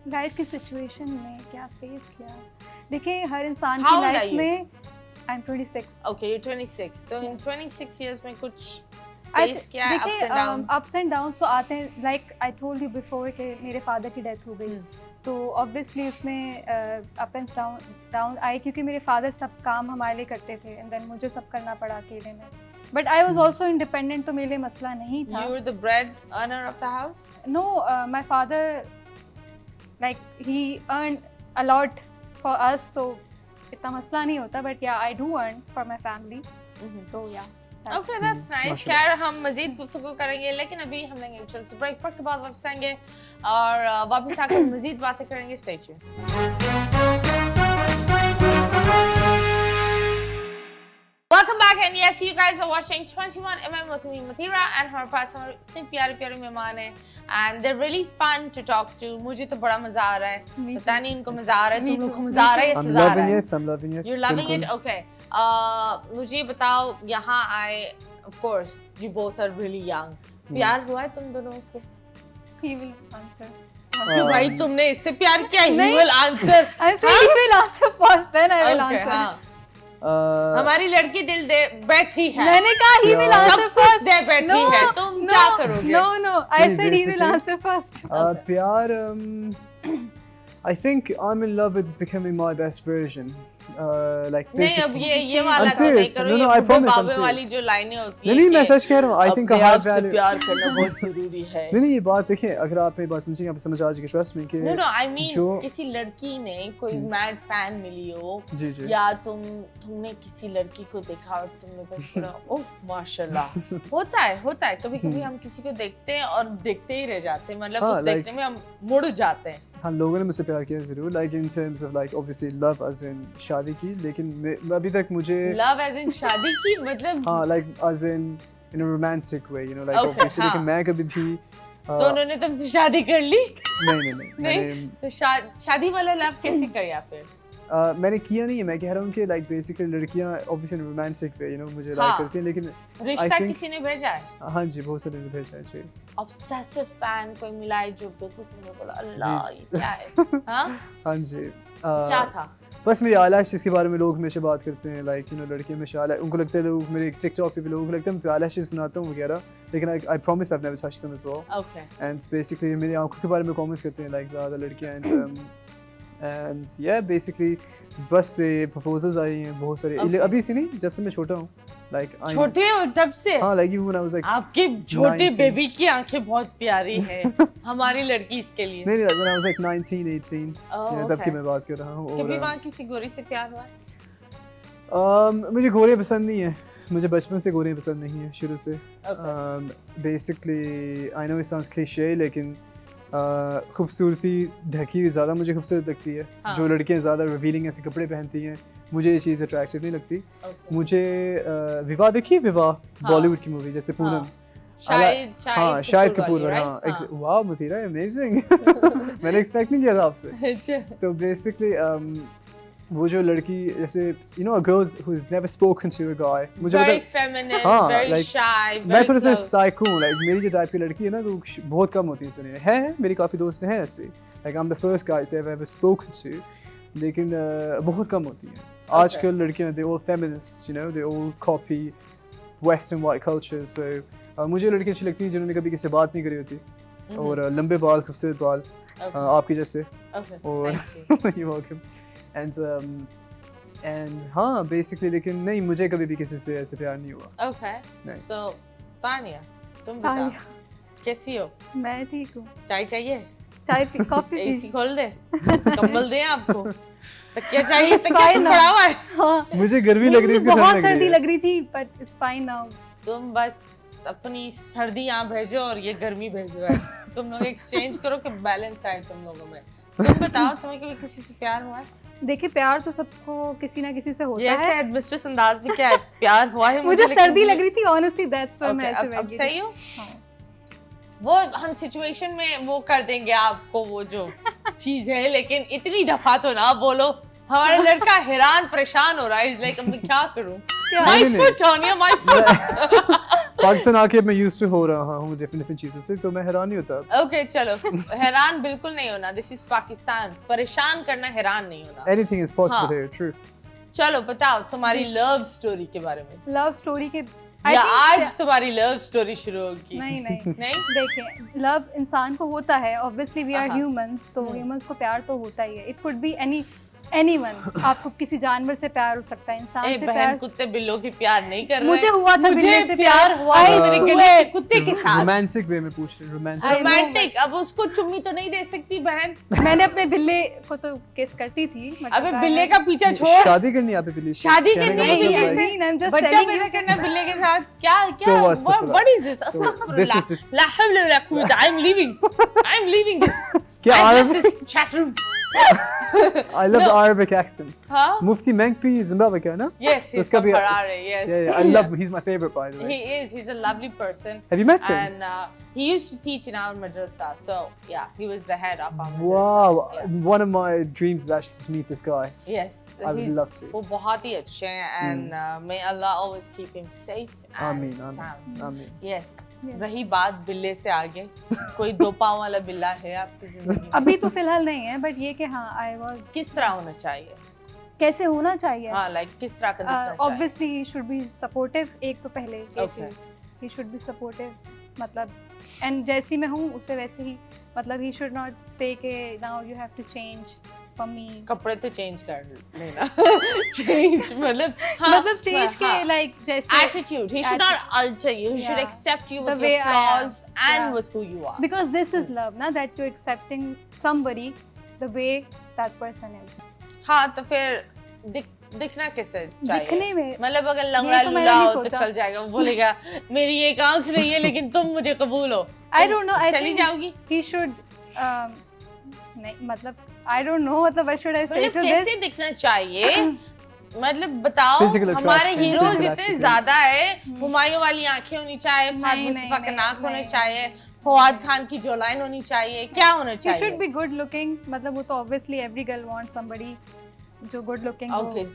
लाइफ की सिचुएशन में क्या फेस किया? देखिए हर इंसान How की old are लाइफ you? में आई एम 26। ओके यू 26, तो इन 26 इयर्स में कुछ I फेस thi- किया है, देखिए ups and downs? Ups and downs तो आते हैं, like I told you before कि मेरे फादर की डेथ हो गई, तो ऑब्वियसली उसमें अप एंड डाउन आए, क्योंकि मेरे फादर सब काम हमारे लिए करते थे एंड देन मुझे सब करना पड़ा अकेले में, but I was also independent, तो मेरे लिए मसला नहीं था। You were the bread earner of the house? No my father like he earn a lot for us, so इतना मसला नहीं होता, but yeah I do earn for my family, तो या Okay, that's nice. खैर हम मजीद गुफ्तगू करेंगे, लेकिन अभी हम लेंगे छोटे से ब्रेक, ब्रेक के बाद वापस आएंगे और वापस आकर मजीद बातें करेंगे। Stay tuned. Welcome back and yes, you guys are watching 21mm with me Mathira and हमारे पास हमारे इतने प्यारे प्यारे मेहमान हैं and they're really fun to talk to. मुझे तो बड़ा मजा आ रहा है, Me पता नहीं इनको मजा आ रहा है, Me तुम लोग को too. मजा आ रहा है या I'm सजा आ रहा loving है? it, I'm loving it. You're loving it? बिल्कुल। Okay. मुझे बताओ, यहाँ आए, of course, you both are really young. प्यार हुआ है तुम दोनों को? he will answer. क्यों भाई तुमने इससे प्यार किया? He नहीं। will answer. I said he will answer first, then I will Okay, answer. हाँ. हमारी लड़की दिल दे बैठी है। मैंने कहा he will यार। answer सब कुछ first. दे बैठी है, तुम क्या करोगे? No, I नहीं, said he will basically- answer first. प्यार I think I'm in love with becoming my best version. Like नहीं अब physically. ये वाला I'm तो serious. नहीं करो, No, ये I बुड्ढे promise, I'm बाबे serious. वाली जो लाइनें होती नहीं हैं मैं कि सच कह रहा हूँ. I think a अपने high आप से value. प्यार करना बहुत जरूरी है। नहीं ये बात देखिए, अगर आप मेरी बात समझेंगे, आप समझ आ जाएगी, ट्रस्ट में कि No, I mean जो- किसी लड़की ने कोई मैड फैन मिली हो जी जी या तुमने किसी लड़की को देखा और तुमने बस बोला उफ माशाल्लाह। होता है कभी कभी हम किसी को देखते हैं और देखते ही रह जाते हैं, मतलब हाँ, उस देखने में हम मुड़ जाते हैं। हाँ लोगों ने मुझसे प्यार किया ज़रूर, like in terms of like obviously love as in शादी की, लेकिन अभी तक मुझे लव एज इन शादी की मतलब हाँ like as in a romantic way, you know, like Okay, obviously हाँ। लेकिन मैं कभी भी तो उन्होंने तुमसे शादी कर ली? नहीं नहीं तो शादी वाला लव कैसे किया फिर? मैंने किया नहीं है, मैं कह रहा हूँ कि like basically लड़कियाँ obviously in a romantic way, you know, मुझे हाँ। like करती हैं, लेकिन रिश्ता think- किसी ने भेजा है? हाँ जी बहुत सारे लोग भेजा है जी। ऑब्सेसिव फैन कोई मिला है जो बिल्कुल तुमने बोला अल्लाह ये क्या है? हाँ हाँ जी क्या था? बस मेरी आईलैशेस के बारे में लोग हमेशा बात करते हैं, लाइक यू नो लड़कियां हमेशा उनको लगता है, लोग मेरे टिकटॉक पे भी लोगों को लगता है मैं आईलैशेस बनाता हूँ वगैरह, लेकिन I promise I have never touched them as well. Okay and basically मेरी आंखों के बारे में कमेंट्स करते हैं लाइक ज़्यादा लड़कियां एंड या बेसिकली बस ये प्रपोजल्स आई हैं बहुत सारे Okay. अभी से नहीं, जब से मैं छोटा हूँ लाइक छोटे हो तब से? हाँ like even when I was like आपके छोटे 19. बेबी की आंखें बहुत प्यारी हैं हमारी लड़की इसके लिए। नहीं when I was like 19 18 Oh, तब की okay. मैं बात कर रहा हूँ। कभी और वहाँ किसी गोरी से प्यार हुआ? मुझे गोरे पसंद नहीं है, मुझे बचपन से गोरे पसंद नहीं है शुरू से। Okay. Basically I know it sounds cliché, लेकिन खूबसूरती ढकी हुई ज़्यादा मुझे खूबसूरत लगती है। हाँ. जो लड़कियां ज़्यादा रिवीलिंग ऐसे कपड़े पहनती हैं, मुझे ये चीज़ अट्रैक्टिव नहीं लगती। Okay. मुझे विवाह देखी, विवाह हाँ. बॉलीवुड की मूवी जैसे पूनम। हाँ. शाहिद कपूर वाली, हाँ right? वाह मुतीरा अमेजिंग मैंने एक्सपेक्ट नहीं किया था आपसे। अच्छा। तो बेसिकली वो जो लड़की जैसे you know a girl who is never spoken to a guy, मुझे Very मतलब feminine, हाँ, very like, shy, मैं very थोड़ा सा close. साइको हूँ, लाइक मेरी जो टाइप की लड़की है ना तो बहुत कम होती है इस तरह है। मेरी काफ़ी दोस्त हैं ऐसे, like I am the first guy they have ever spoken to, लेकिन बहुत कम होती हैं। आजकल लड़कियां they all feminist, you know, they all copy western white culture. So मुझे लड़कियां अच्छी लगती हैं जिन्होंने कभी किसी से बात नहीं करी होती और लंबे बाल, खूबसूरत बाल, Okay. आपके जैसे। Okay, और thank you. you're welcome. And हाँ बेसिकली, लेकिन नहीं मुझे कभी भी किसी से ऐसे प्यार नहीं हुआ। Okay. नहीं। So, तानिया, तुम बताओ तानिया, कैसी हो? मैं ठीक हूँ। चाय चाहिए? चाय पी, कॉफी पी। एसी खोल दे? कंबल दें आपको? तकिया चाहिए? It's तकिया fine तो now. पड़ा हुआ है। हाँ, मुझे गर्मी लग रही है, मुझे इसको बहुत ठंड सर्दी लग लग रही थी, but it's fine now. तुम बस अपनी सर्दी यहाँ भेजो और ये गर्मी भेजो है। तुम लोग एक्सचेंज करो कि बैलेंस आए तुम लोगों में। तुम बताओ तुम्हें कभी किसी से प्यार हुआ है? देखिए प्यार तो सबको किसी ना किसी से होता ये ऐसे है। एडमिनिस्ट्रेस अंदाज में क्या है? प्यार हुआ है मुझे लेकिन सर्दी मुझे- लग रही थी ऑनेस्टली, दैट्स व्हाई मैं Okay, ऐसे अब बैठ गई सही थी। हो? हाँ। वो हम सिचुएशन में वो कर देंगे आपको वो जो चीज है, लेकिन इतनी दफा तो ना बोलो। हमारा लड़का हैरान परेशान हो रहा है, लाइक अब मैं क्या करूं? माय नहीं, नहीं। Foot Tania, my foot. Pakistan आके मैं यूज्ड टू हो रहा हूँ डिफरेंट चीज़ों से, तो मैं हैरान नहीं होता। ओके चलो, हैरान बिल्कुल नहीं होना। This is Pakistan. परेशान करना, हैरान नहीं होना। एनीथिंग इज पॉसिबल हाँ। Here, true. चलो बताओ तुम्हारी लव स्टोरी के बारे में, लव स्टोरी के I या think आज तुम्हारी लव स्टोरी शुरू होगी? नहीं नहीं नहीं? देखिए लव इंसान को होता है, ऑब्वियसली वी आर हाँ। ह्यूमंस, तो ह्यूमंस को प्यार तो होता ही है। It could be anyone. आपको किसी जानवर से प्यार हो सकता है, इंसान ए से बहन, प्यार। कुत्ते बिल्लों की प्यार नहीं कर रहे। मुझे हुआ था बिल्ली मुझे से प्यार हुआ I है मेरे swear. गले के कुत्ते के साथ। रोमांटिक वे में पूछ रहे, I रोमांटिक। know, रोमांटिक, अब उसको चुम्मी तो नहीं दे सकती बहन। मैंने अपने बिल्ले को तो किस करती थी, मतलब अबे I बिल्ले had- का पीछा छोड़। शादी करनी है आप बिल्ली से? शादी कहने का करनी है मतलब बिल्ली है- से? I mean, I'm just बच्चा telling पैदा you. करना बिल्ले के साथ? क्या क्या? तो अस्तगफुरुल्लाह। What is this? this अस्तगफुरुल्लाह। is- ला हौला वला कुव्वता। I'm leaving. I'm leaving this. क्या I left Arabic? this chat room. I love the Arabic accents. हाँ? Mufti Menk भी Zimbabwe का है ना? Yes, तो he's उसका from भी- Harare. Yes. Yeah, yeah, I love him. He's my favorite, by the way. He is. He's a lovely person. Have you met him? And he used to teach in our madrasa. So yeah, he was the head of our madrasa. Wow, Yeah. one of my dreams is actually to meet this guy. Yes. I would he's- love to. वो बहुत ही अच्छे हैं, and may Allah always keep him safe and Amin, sound. amin, amin. Yes. Yes. रही बात बिल्ले से आगे, कोई दो पाँव वाला बिल्ला है आपकी जिंदगी में? अभी तो फिलहाल नहीं है, बट ये कि हाँ आई वाज किस तरह होना चाहिए? कैसे होना चाहिए। हाँ, लाइक किस तरह का दिखना चाहिए? Obviously he should be supportive. एक तो पहले ये Okay. चीज, ही शुड बी सपोर्टिव, मतलब एंड जैसी मैं हूँ उससे वैसे ही मतलब he should not say के now you have to change for me. कपड़े तो चेंज कर लेना चेंज मतलब मतलब change के like जैसे attitude. He should not alter you. He should Yeah. accept you The with way your I am. flaws and Yeah. with who you are. because this is love ना, that you're accepting somebody the way that person is. हाँ तो फिर दिखना कैसे चाहिए? दिखने में मतलब अगर लंगड़ा तो मैंने लूला नहीं हो तो सोचा। चल जाएगा, वो बोलेगा मेरी एक आंख नहीं है लेकिन तुम मुझे कबूल हो, I don't know. I चली think जाओगी? he should नहीं मतलब I don't know मतलब what should I say मतलब to कैसे this? दिखना चाहिए? मतलब बताओ, Physical attraction, हमारे हीरोज physical इतने attributes. ज्यादा है, हुमायूं वाली आंखें होनी चाहिए, फहद नहीं, मुस्तफा का नहीं, नाक होना नहीं। चाहिए, फवाद खान की जो लाइन होनी चाहिए, क्या होना He चाहिए? should be good looking. मतलब वो तो obviously every girl wants somebody जो good looking हो. Okay.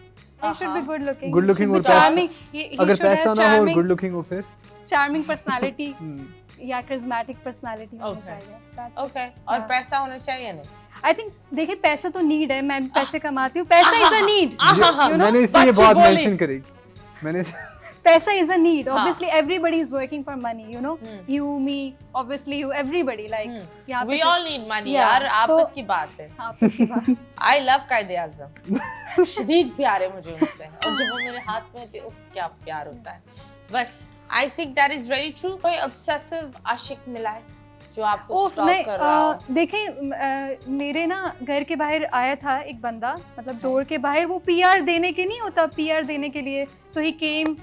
He should be good looking. Good looking He should और be पैसा- charming. He अगर should पैसा have ना हो और charming, गुड लुकिंग हो फिर charming personality हम्म, या charismatic personality होनी Okay. चाहिए. That's it. Okay. और Yeah. पैसा होना चाहिए नहीं? I think देखिए पैसा तो need है, मैं भी पैसे कमाती हूँ, पैसा is a need. मुझे- You know, मैंने इससे ये बच्ची बात बोली। मेंशन करी मैंने पैसा is a need. हाँ. Obviously everybody is working for money, you know. You, me, obviously you, everybody like यहाँ पे We तो- all need money Yeah. यार, आपस So- की बात है। हाँ, आपस की बात. I love कायदे आज़म, शदीद प्यार है मुझे उनसे, और जब वो मेरे हाथ में होते उफ क्या प्यार होता है। बस I think that is very true. कोई obsessive आशिक मिला है जो आपको ओफ स्टॉक नहीं कर रहा हो? देखें मेरे ना घर के बाहर आया था एक बंदा, मतलब डोर के बाहर, वो पीआर देने के नहीं होता, पीआर देने के लिए, सो ही केम,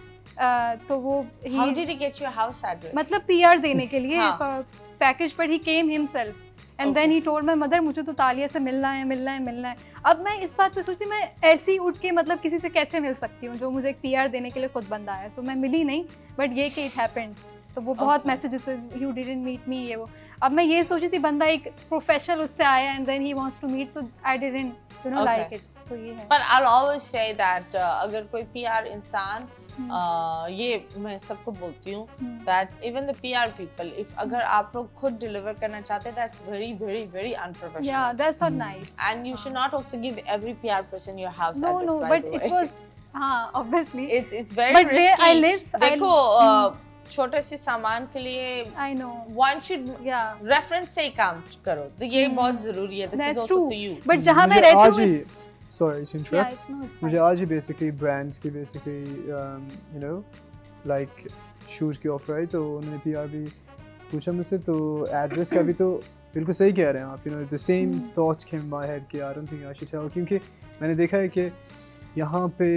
तो वो How did he get your house address? मतलब पीआर देने के लिए हाँ. पैकेज पर he came himself and then he told my mother मुझे तो तालिया से मिलना है। अब मैं इस बात पे सोचती मैं ऐसे ही उठ के मतलब किसी से कैसे मिल सकती हूँ जो मुझे एक पीआर देने के लिए खुद बंदा है, सो मैं मिली नहीं, बट ये कि इट हैपेंड, तो वो बहुत Okay. Messages you didn't meet me ये वो। अब मैं ये सोची थी बंदा एक प्रोफेशनल उससे आया and then he wants to meet, so I didn't Okay. Like it, तो ये है। But I'll always say that अगर कोई PR इंसान ये मैं सबको बोलती हूँ that even the PR people, if अगर आप लोग खुद deliver करना चाहते हैं, that's very very very unprofessional. Yeah, that's not nice. And you should not also give every PR person your house No, address, no, by but the it way. was हाँ obviously. It's very But risky. where I live, देखो छोटे से सामान के लिए I know. one should Yeah. reference से ही काम करो, तो ये बहुत जरूरी है. This is That's also true. for you. But जहाँ मैं मुझे रहती आज हूँ ही it's- sorry to Yeah, interrupt it's no, it's मुझे fine. आज ही बेसिकली ब्रांड्स की basically you know like shoes की ऑफर आई, तो उन्होंने पीआर भी पूछा मुझसे, तो एड्रेस का भी तो बिल्कुल सही कह रहे हैं आप, you know the same thoughts came my head कि I don't think I should tell, क्योंकि मैंने देखा है कि यहाँ पे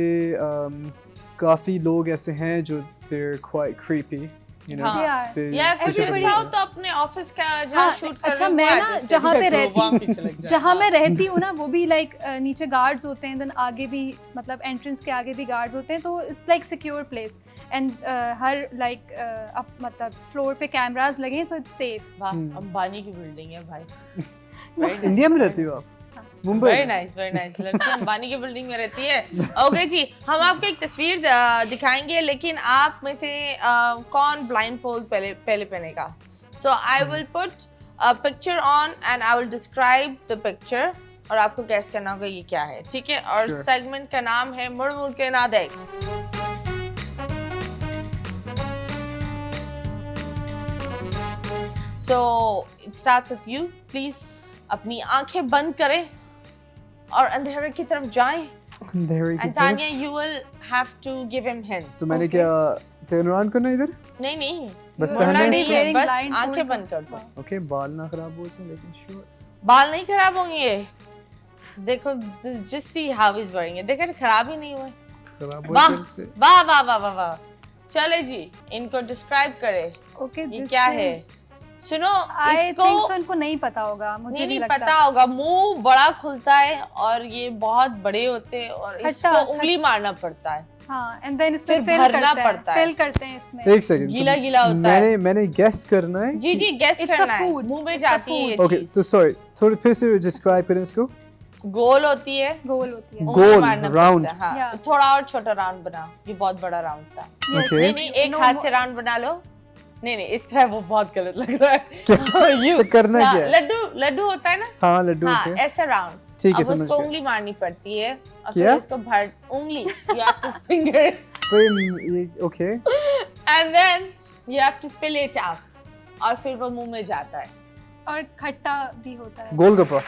काफ़ी लोग ऐसे हैं जो they're quite creepy, you know. हाँ. Yeah. या कुछ Everybody- ऐसा हो तो अपने ऑफिस का जहाँ हाँ, शूट कर अच्छा, रहे हो, मैं वो ना address दे जहाँ पे दिया करो, रहती वहाँ पे चले जाओ. जहाँ मैं हाँ. रहती हूँ ना वो भी लाइक नीचे गार्ड्स होते हैं, देन आगे भी मतलब एंट्रेंस के आगे भी गार्ड्स होते हैं, तो it's like secure place and her like अब मतलब फ्लोर पे कैमरास लगे हैं, सो इट्स सेफ। वाह, अंबानी की बिल्डिंग है भाई. Very nice. इंडिया में रहती हो आप? मुंबई? वेरी नाइस लड़की अंबानी की बिल्डिंग में रहती है. ओके जी, हम आपको एक तस्वीर दिखाएंगे, लेकिन आप में से कौन ब्लाइंड फोल्ड पहले पहनेगा? So I will put a picture on and I will describe the picture, और आपको गैस करना होगा ये क्या है, ठीक है? और Sure. सेगमेंट का नाम है मुड़ मुड़ के ना देख. So it starts with you. Please अपनी आंखें बंद करें और अंधेरे की तरफ जाएं. अंधेरे की And तरफ? Tanya, you will have to give him hints. तो मैंने क्या टर्न अराउंड करना इधर? नहीं बस You are पहनना है already इसको? है, wearing बस blindfold. आंखें बंद कर दो. ओके, बाल ना खराब हो जाए, लेकिन श्योर बाल नहीं खराब होंगे. देखो, just see how he's wearing it. देखो खराब ही नहीं हुए. खराब हो वाह जाए इससे। वाह वाह वाह वाह वाह. चले जी, इनको डिस्क्राइब करे. ओके, ये क्या है? सुनो, आई इसको थिंक सो इनको नहीं पता होगा, मुझे नहीं लगता पता होगा. मुंह बड़ा खुलता है और ये बहुत बड़े होते हैं और इसको खट्टा, उंगली मारना पड़ता है. हाँ, एंड देन इसमें फिर फिल भरना करते पड़ता हैं, है. फिल करते हैं इसमें। एक सेकंड, गीला गीला होता है. मैंने गेस करना है। जी जी, गेस It's a करना है. food. मुंह में It's a जाती है ये food. ओके, चीज. तो सॉरी, थोड़ी फिर से डिस्क्राइब करें इसको। गोल होती है, गोल होती है। उंगली गोल, मारना round. पड़ता है, हाँ. Yeah. थोड़ा और छोटा राउंड बनाओ. ये बहुत बड़ा राउंड था. ओके, नहीं नहीं, एक No, हाथ no. से राउंड बना लो. नहीं इस तरह वो बहुत गलत लग रहा है. तो करना हाँ, क्या है? लड्डू होता है ना. हाँ, लड्डू हाँ, होते हैं। ऐसा राउंड. ठीक है, अब समझ उसको गया। उंगली मारनी पड़ती है और क्या? फिर इसको भर उंगली. You have to finger it तो ये okay, and then you have to fill it up और फिर वो मुंह में जाता है. और खट्टा भी होता है। गोलगप्पा।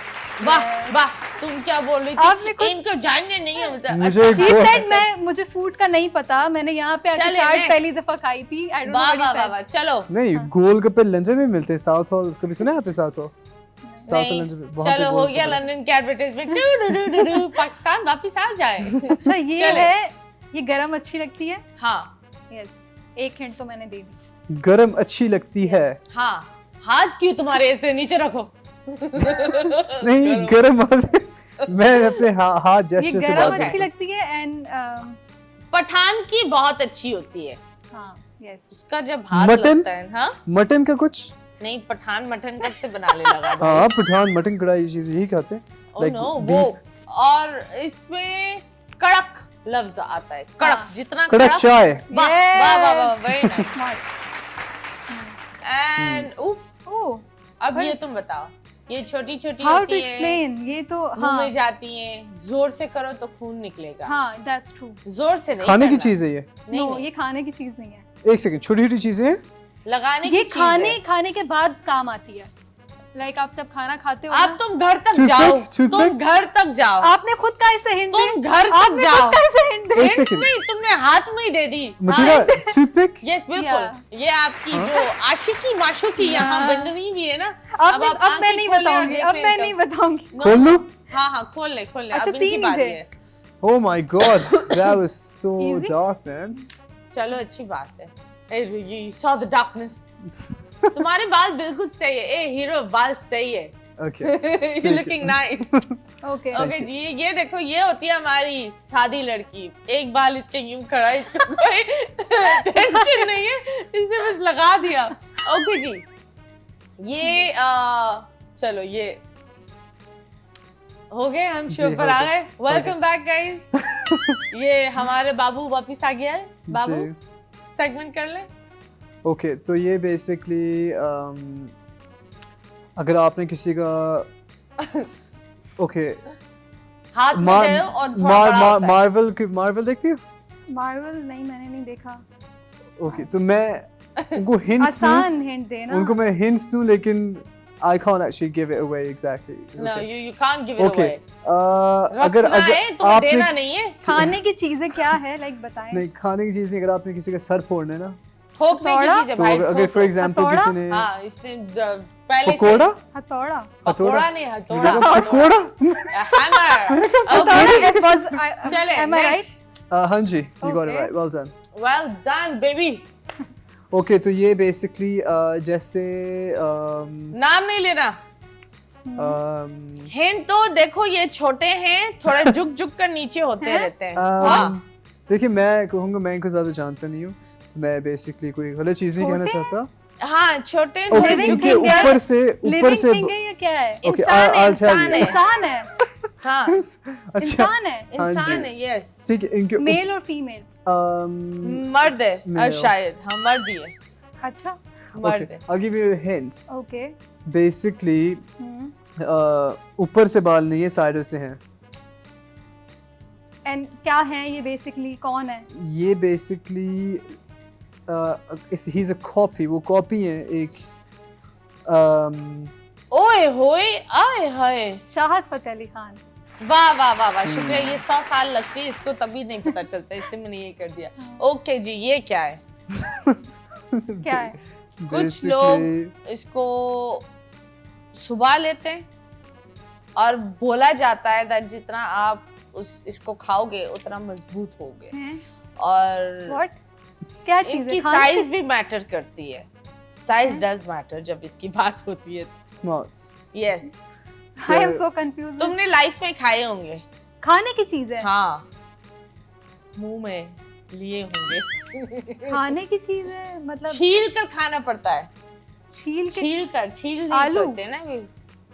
वाह वाह, तुम क्या बोल रही आपने थी? कुछ- इनको जानने नहीं है मतलब। मुझे अच्छा, He गो- said मुझे फूड का नहीं पता, मैंने यहाँ पे आके चले, चाट next. पहली दफा खाई थी। I don't know वाह what he वाह said. वाह वाह, चलो नहीं, गोलगप्पे लंदन में मिलते हैं, साउथ हॉल, कभी सुना है आपने साउथ हॉल? साउथ नहीं, लंदन में वहाँ पे चलो हो गया गोलगप्पे। लंदन के एडवर्टाइजमेंट। पाकिस्तान वापस आ जाए। अच्छा ये चले। है, ये गरम अच्छी लगती है। हाँ यस, एक हिंट तो मैंने दे दी। गरम अच्छी लगती है। हाँ, हाथ क्यों तुम्हारे ऐसे नीचे रखो? नहीं, गरम मैं अपने हाथ ये जेस्चर से गरम बात Okay. अच्छी करता लगती है एंड पठान की बहुत अच्छी होती है, हाँ यस। उसका जब हाथ मटन? लगता है। हाँ हूँ। मटन का कुछ? नहीं, पठान मटन कब से बनाने लगा? हाँ, पठान मटन कढ़ाई चीज यही खाते हैं। ओ Like नो, beef. वो और इसमें कड़क लफ्ज आता है, कड़क, हाँ। जितना कड़क चाय। वाह वाह वाह वाह, वेरी नाइस। स्मार्ट। एंड उफ, ओह, अब ये तुम बताओ, ये छोटी छोटी हाउ टू होती है, एक्सप्लेन? ये तो मुंह में हाँ जाती हैं, जोर से करो तो खून निकलेगा। हाँ, दैट्स ट्रू। जोर से नहीं खाने की करना। चीज है ये। नहीं, नो, नहीं, ये खाने की चीज नहीं है। एक सेकंड, छोटी छोटी चीजें हैं। लगाने ये की चीज है। खाने के बाद काम आती है। लाइक आप जब खाना खाते हो अब ना, तुम घर तक Toothpick? जाओ, Toothpick? तुम घर तक जाओ, आपने खुद का इसे हिंट तुम घर तक जाओ। एक Hint सेकंड, नहीं, तुमने हाथ में ही दे दी। मतीरा, टूथपिक। यस बिल्कुल, Yeah. ये आपकी जो आशिकी माशुकी यहाँ बन रही हुई है ना। अब आप मैं आंखें नहीं खोले और बताऊंगी, देख अब लें मैं तो। नहीं बताऊंगी। No, खोल लो। हाँ हाँ, खोल ले खोल ले, अच्छा, अब इनकी तीन ही बारी थे। है। Oh my God, that was so Easy? dark, man. चलो अच्छी बात है। You saw the darkness. तुम्हारे बाल बिल्कुल सही है। ए हीरो, बाल सही है। Okay. You're looking nice. Okay okay जी, ये देखो, ये होती है हमारी सादी लड़की। एक बाल इसके यूं खड़ा है, इसका कोई टेंशन नहीं है, इसने बस लगा दिया। ओके जी, ये चलो, ये हो गए, हम शो जी, पर हो आ गए, गए। Welcome back guys. ये हमारे बाबू वापिस आ गया है। बाबू, जी। सेगमेंट कर ले। ओके, तो ये बेसिकली अगर आपने किसी का ओके हाथ में दे और थोड़ा बड़ा होता है। मार्वल देखती हो? मार्वल नहीं, मैंने नहीं देखा। ओके, तो मैं उनको हिंट्स आसान हिंट देना। उनको मैं हिंट्स दूं, लेकिन I can't actually give it away exactly. No, Okay. you can't give it Okay. away। अगर रखना है, अगर तुम्हें आपने देना नहीं है। खाने की चीजें क्या है, लाइक बताएं। नहीं, खाने की चीज नहीं, अगर आपने किसी का सर फोड़ना है ना, ठोकने की हथौड़ा? चीज है तो भाई, अगर ठोको। फॉर एग्जांपल हथौड़ा? किसी ने हाँ, इसने पहले से पकोड़ा हथौड़ा। पकोड़ा नहीं, हथौड़ा। पकोड़ा हैमर। हथौड़ा ओके, it was- चले, am I right? next। हाँ जी, you got it Okay. right, well done. Well done, baby। Okay, तो ये बेसिकली जैसे नाम नहीं लेना। हिंट तो देखो, ये छोटे हैं, थोड़ा झुक झुक कर नीचे होते रहते हैं। हाँ, देखिए, मैं कहूँगा, मैं इनको ज्यादा जानता नहीं हूँ, तो मैं बेसिकली कोई गलत चीज नहीं कहना छोटे? चाहता। हाँ, छोटे ओके, थोड़े Living झुके इनके thing है? ऊपर से लिविंग थिंग है या क्या है? Okay, इंसान है, I'll tell इंसान you. है। इंसान है। हाँ, अच्छा, इंसान है। हाँ इंसान जी। है, यस। ठीक है, इनके मेल और फीमेल। मर्द है, Male. शायद। हाँ, मर्द ही है, अच्छा, मर्द ओके, है। I'll give you hints. Okay. Basically ऊपर से बाल नहीं है, साइडों से हैं। एंड क्या है ये बेसिकली, कौन है? ये basically he is a copy, वो कॉपी है एक ओए होए, आए हाय। शाहद फतेह अली खान। वाह वाह वाह वाह, शुक्रिया। ये 100 साल लगती है इसको, तभी नहीं पता चलता, इसलिए मैंने ये कर दिया। ओके जी, ये क्या है? क्या है? कुछ लोग इसको सुबह लेते हैं और बोला जाता है that जितना आप इसको खाओगे उतना मजबूत होगे। और व्हाट? क्या चीज है? इनकी खाने साइज की- भी मैटर करती है। साइज डज मैटर जब इसकी बात होती है। Smarts. Yes, I am so confused. तुमने लाइफ में खाए होंगे। खाने की चीज है? हाँ, मुंह में लिए होंगे। खाने की चीज है मतलब छील कर खाना पड़ता है। छील के छील नहीं आलू? करते ना वे।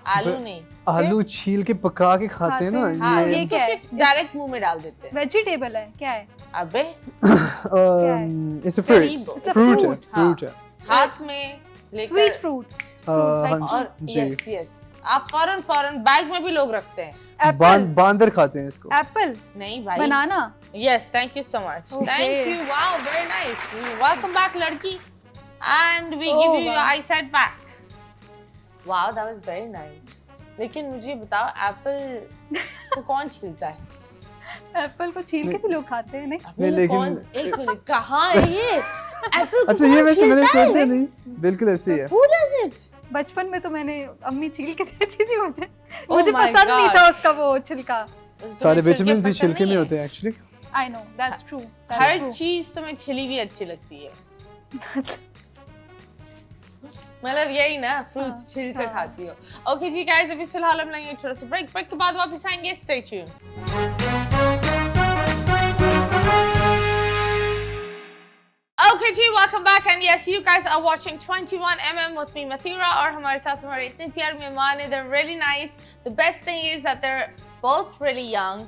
आलू नहीं। आलू छील के पका के खाते हैं ना, खाते हैं। हाँ, ये इसको क्या है? सिर्फ डायरेक्ट मुंह में डाल देते हैं। वेजिटेबल है, क्या है? अबे, it's a fruit, It's a fruit है, fruit, हाँ। फ्रूट है। हाथ में लेकर। Sweet fruit. हाँ और जी, यस यस, आप फौरन बैग में भी लोग रखते हैं। एप्पल। बांदर खाते हैं इसको। एप्पल। नहीं भाई। बनाना। Yes, thank you so much. Okay. Thank you. Wow, very nice. Welcome back, लड़की. And we give you your wow. eyesight back. Wow that was very nice. लेकिन मुझे बताओ एप्पल को कौन छीलता है? एप्पल को छील के भी लोग खाते हैं, नहीं? नहीं, लेकिन- कौन, एक मिनट, कहाँ है ये एप्पल को? अच्छा, ये कौन वैसे मैंने छीलता है? सोचा नहीं, बिल्कुल ऐसे ही है। Who does it? बचपन में तो मैंने अम्मी छील के देती थी मुझे। Oh मुझे my पसंद नहीं God. था उसका वो छिलका। सारे तुम्हें छिलके विटामिन पसंद छिलके में नहीं है? होते हैं actually. I know, that's true. हर चीज तुम्हें छिली हुई अच्छी लगती है। मतलब यही ना, फ्रूट्स छिल कर खाती हो। ओके जी गाइस, अभी फिलहाल हम लेंगे छोटा सा ब्रेक। ब्रेक के बाद वापस आएंगे, स्टे ट्यून्ड। Okay जी, welcome back and yes, you guys are watching 21mm with me Mathura और हमारे साथ हमारे इतने प्यारे मेहमान हैं। They're really nice. The best thing is that they're both really young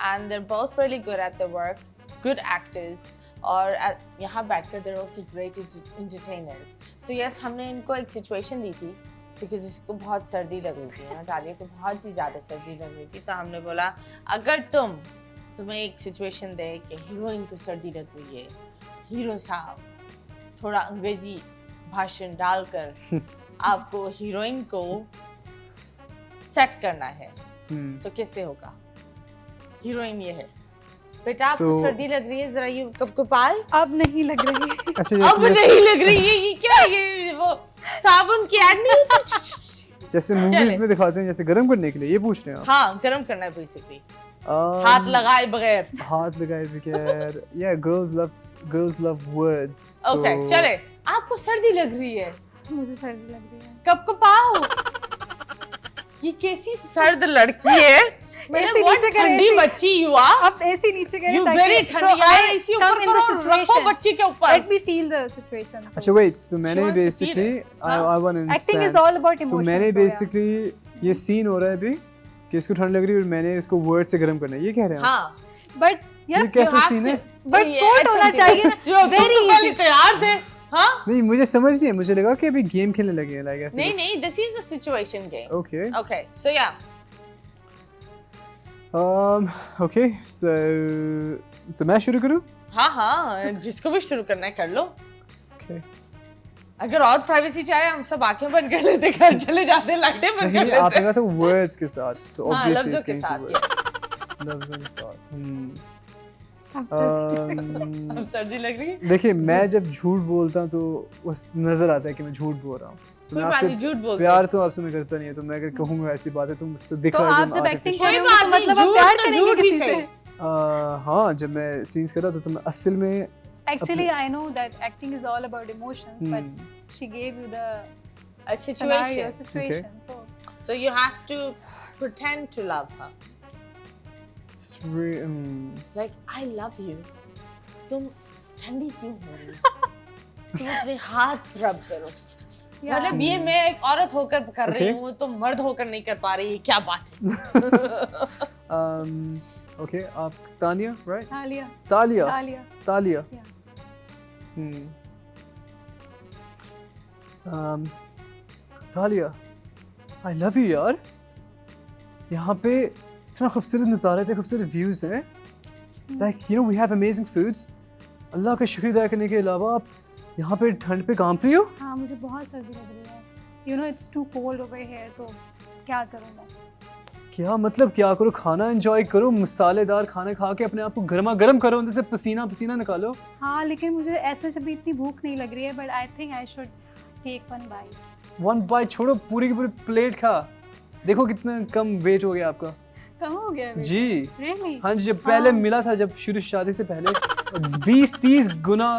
and they're both really good at their work, good actors और यहाँ बैठकर they're also great entertainers. So yes, हमने इनको एक situation दी थी because इसको बहुत सर्दी लग रही थी ना, डालिया को बहुत ही ज़्यादा सर्दी लग रही थी, तो हमने बोला अगर तुम्हें एक situation दे कि हीरोइन को सर्दी लग रही है, हीरो साहब थोड़ा अंग्रेजी भाषण डालकर आपको हीरोइन को सेट करना है, तो कैसे होगा? हीरोइन ये है, बेटा आपको तो- सर्दी लग रही है, जरा ये कपकपाए। अब नहीं लग रही है। अच्छा, अब नहीं लग रही है, ये क्या, ये वो साबुन की ऐड नहीं होती? जैसे मूवीज में दिखाते हैं, जैसे गर्म करने के लिए, ये पूछ रहे हैं आप? हाँ, गरम करना है बेसिकली, Um, हाथ लगाए बगैर। हाथ लगाए बगैर। Yeah, girls love words. Okay तो- चले, आपको सर्दी लग रही है, मुझे सर्दी लग रही है। कपकपाओ। ये कैसी सर्द लड़की है, मैंने ऐसे बहुत नीचे करे, ठंडी ऐसे- बच्ची यू आर। अब ऐसे नीचे करे You ताकि- very So ठंडी I यार, इसी ऊपर come in the करो, रखो situation. बच्ची के ऊपर। Let me feel the situation. अच्छा wait, तो मैंने wants to feel basically it. I want to Acting understand. is all about तो emotions. मैंने so yeah. basically ये सीन हो रहा है अभी कि इसको ठंड लग रही है और मैंने इसको वर्ड से गर्म करना है, ये कह रहे हैं आप? हाँ, But ये yeah, कैसे have सीन to- है? but ये quote अच्छा होना सीन चाहिए है। ना। जो तुम Very तो पहले easy. तैयार थे। हाँ, नहीं, मुझे समझ नहीं है, मुझे लगा कि अभी गेम खेलने लगे हैं, लाइक ऐसे नहीं नहीं, this is a situation game. Okay. Okay, so yeah. Okay, so तो मैं शुरू करूँ? हाँ हाँ, जिसको भी शुरू करना है कर लो। Okay. अगर और प्राइवेसी चाहे हम सब आंखें बंद कर लेते, घर चले जाते, लाइटें बंद कर नहीं, आपने लेते। कहा था words के साथ, so हाँ, obviously लफ्जों it's के going to साथ, words. yes. लफ्जों के साथ। I'm sorry. अब सर्दी लग रही है? देखिए, मैं जब झूठ बोलता हूँ तो उस नजर आता है कि मैं झूठ बोल रहा हूँ। तो कोई मैं बात आपसे नहीं, झूठ बोल दो। प्यार तो आपसे मैं करता नहीं है, तो मैं अगर कहूँगा ऐसी बात है तो मुझसे दिख तो रहा है आप जब एक्टिंग कोई कर रहे हो बात तो नहीं, मतलब आप झूठ प्यार तो करेंगे झूठ भी किसी सही। से। हाँ, जब मैं सीन्स कर रहा था तो मैं असल में Actually, I know that acting is all about emotions, but she gave you the A scenario, situation. situation. So So you have to pretend to love her. Like, I love you. तुम ठंडी क्यों हो रही हो? तुम अपने हाथ रब करो। yeah. मतलब ये मैं एक औरत होकर कर रही Okay. हूँ, तुम मर्द होकर नहीं कर पा रही, क्या बात है? ओके, आप Tania, right? Talia. Talia, Talia. Talia. Yeah. Talia, I love you यार। यहाँ पे इतना खूबसूरत नज़ारा, इतने खूबसूरत व्यूज़ हैं। Like you know we have amazing foods. Allah का शुक्र अदा करने के अलावा आप यहाँ पे ठंड पे काम रही हो। हाँ, मुझे बहुत सर्दी लग रही है। You know it's too cold over here, तो क्या करूँ मैं? क्या मतलब क्या करो? खाना एंजॉय करो, मसालेदार खाना खा के अपने आप को गर्मा गर्म करो, अंदर से पसीना पसीना निकालो। हाँ, लेकिन मुझे ऐसे जब इतनी भूख नहीं लग रही है, but I think I should take one bite. One byte छोड़ो, पूरी की पूरी प्लेट खा। देखो कितना कम वेट हो गया आपका। कम हो गया अभी? जी Really? हाँ जी, जब पहले हाँ। मिला था, जब शुरू शादी से पहले 20-30 गुना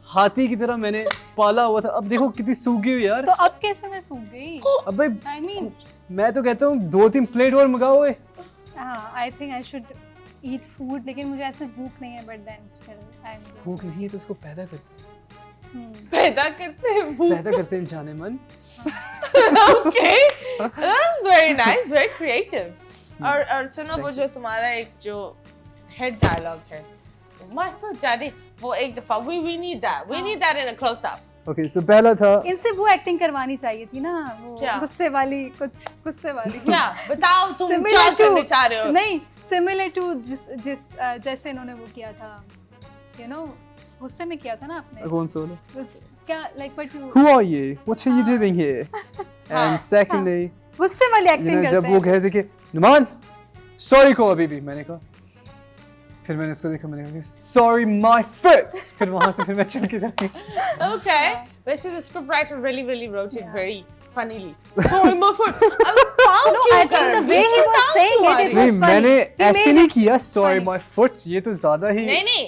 हाथी की तरह मैंने पाला हुआ था। अब देखो कितनी सूखी हुई यार। तो अब कैसे मैं सूख गई? अब भाई I mean, मैं तो कहता हूँ 2-3 प्लेट और मंगाओ। हाँ, I think I should eat food, लेकिन मुझे ऐसे भूख नहीं है, but then still I'm good. भूख नहीं है तो उसको पैदा करते हैं, पैदा करते हैं भूख। पैदा करते हैं जाने मन। Okay, that's very nice, very creative. और सुनो, वो जो तुम्हारा एक जो हेड डायलॉग है, My foot daddy, वो एक दफा we need that in a close up. Okay, so पहला था इनसे वो एक्टिंग करवानी चाहिए थी ना, वो क्या? गुस्से वाली, कुछ गुस्से वाली। क्या बताओ, तुम Similar क्या to- करने चाह रहे हो? नहीं, सिमिलर टू जैसे इन्होंने वो किया था, you know, गुस्से में किया था ना आपने, कौन सा वाला? क्या like what you who are you, what are you doing here? And secondly, गुस्से वाली you एक्टिंग know, करते जब हैं. वो कहते कि नुमान सॉरी को अभी भी, मैंने कहा, फिर मैंने उसको देखा, मैंने कहा सॉरी माय फुट, फिर वहां से फिर मैं चल के जाऊंगी. Okay. वैसे the script writer really wrote it very funnily. Sorry, my foot. अब पाँव No, क्यों I think कर? the way बीच he में was पाँव saying क्यों it, आ it रही was नहीं, funny. मैंने He ऐसे made नहीं it किया सॉरी funny. माय फुट, ये तो ज्यादा ही. नहीं,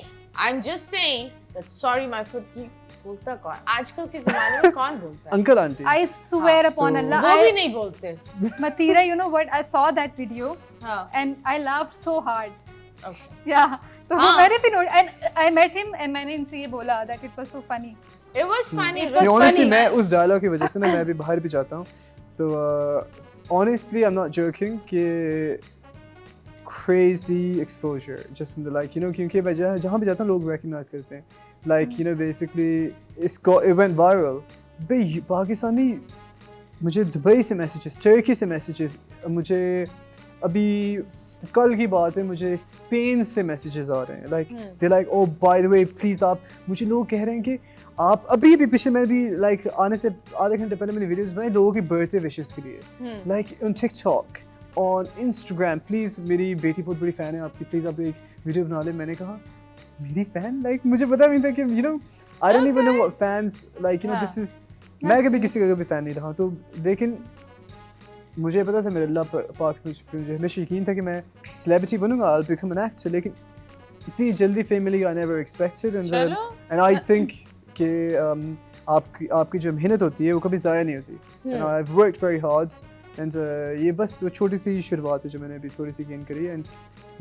I'm just saying that sorry my foot की बोलता कौन? आजकल के ज़माने में कौन बोलता है? Uncle aunty. I swear upon तो- Allah, वो भी I, नहीं बोलते. Matira, you know what? I saw that video हाँ. and I laughed so hard. Okay. Yeah. तो वो हाँ. मैंने भी note and I met him and मैंने इनसे ये बोला that it was so funny. It was funny. It was was honestly, funny. मैं उस डायलॉग की वजह से ना मैं भी बाहर भी जाता हूँ, तो honestly I'm not joking कि crazy exposure just from the like you know, क्योंकि मैं जहाँ भी जाता हूँ लोग recognize करते हैं, like you know basically it went viral. भाई पाकिस्तानी मुझे दुबई से मैसेजेस, टर्की से मैसेजेस, मुझे अभी कल की बात है मुझे स्पेन से मैसेजेस आ रहे हैं, like they like oh by the way please आप, मुझे लोग कह रहे हैं कि आप अभी भी पिछले मैं भी लाइक आने से आधे घंटे पहले मैंने वीडियोस बनाई लोगों की बर्थडे विशेस के लिए, like on TikTok, on Instagram, please मेरी बेटी बहुत बड़ी फ़ैन है आपकी, प्लीज़ आप एक वीडियो बना ले. मैंने कहा मेरी फ़ैन, लाइक मुझे पता नहीं था कि you know I don't even know what fans like you no this is, मैं कभी किसी का कभी फ़ैन नहीं रहा, तो लेकिन मुझे पता था मेरे अल्लाह पाक मुझे हमेशा यकीन था कि मैं सेलिब्रिटी बनूंगा, I will become an actor, लेकिन इतनी जल्दी फेम मिली I never expected. And I think कि आपकी जो मेहनत होती है वो कभी ज़ाया नहीं होती. And I have worked very hard and ये बस वो छोटी सी शुरुआत है जो मैंने अभी थोड़ी सी गेन करी है, and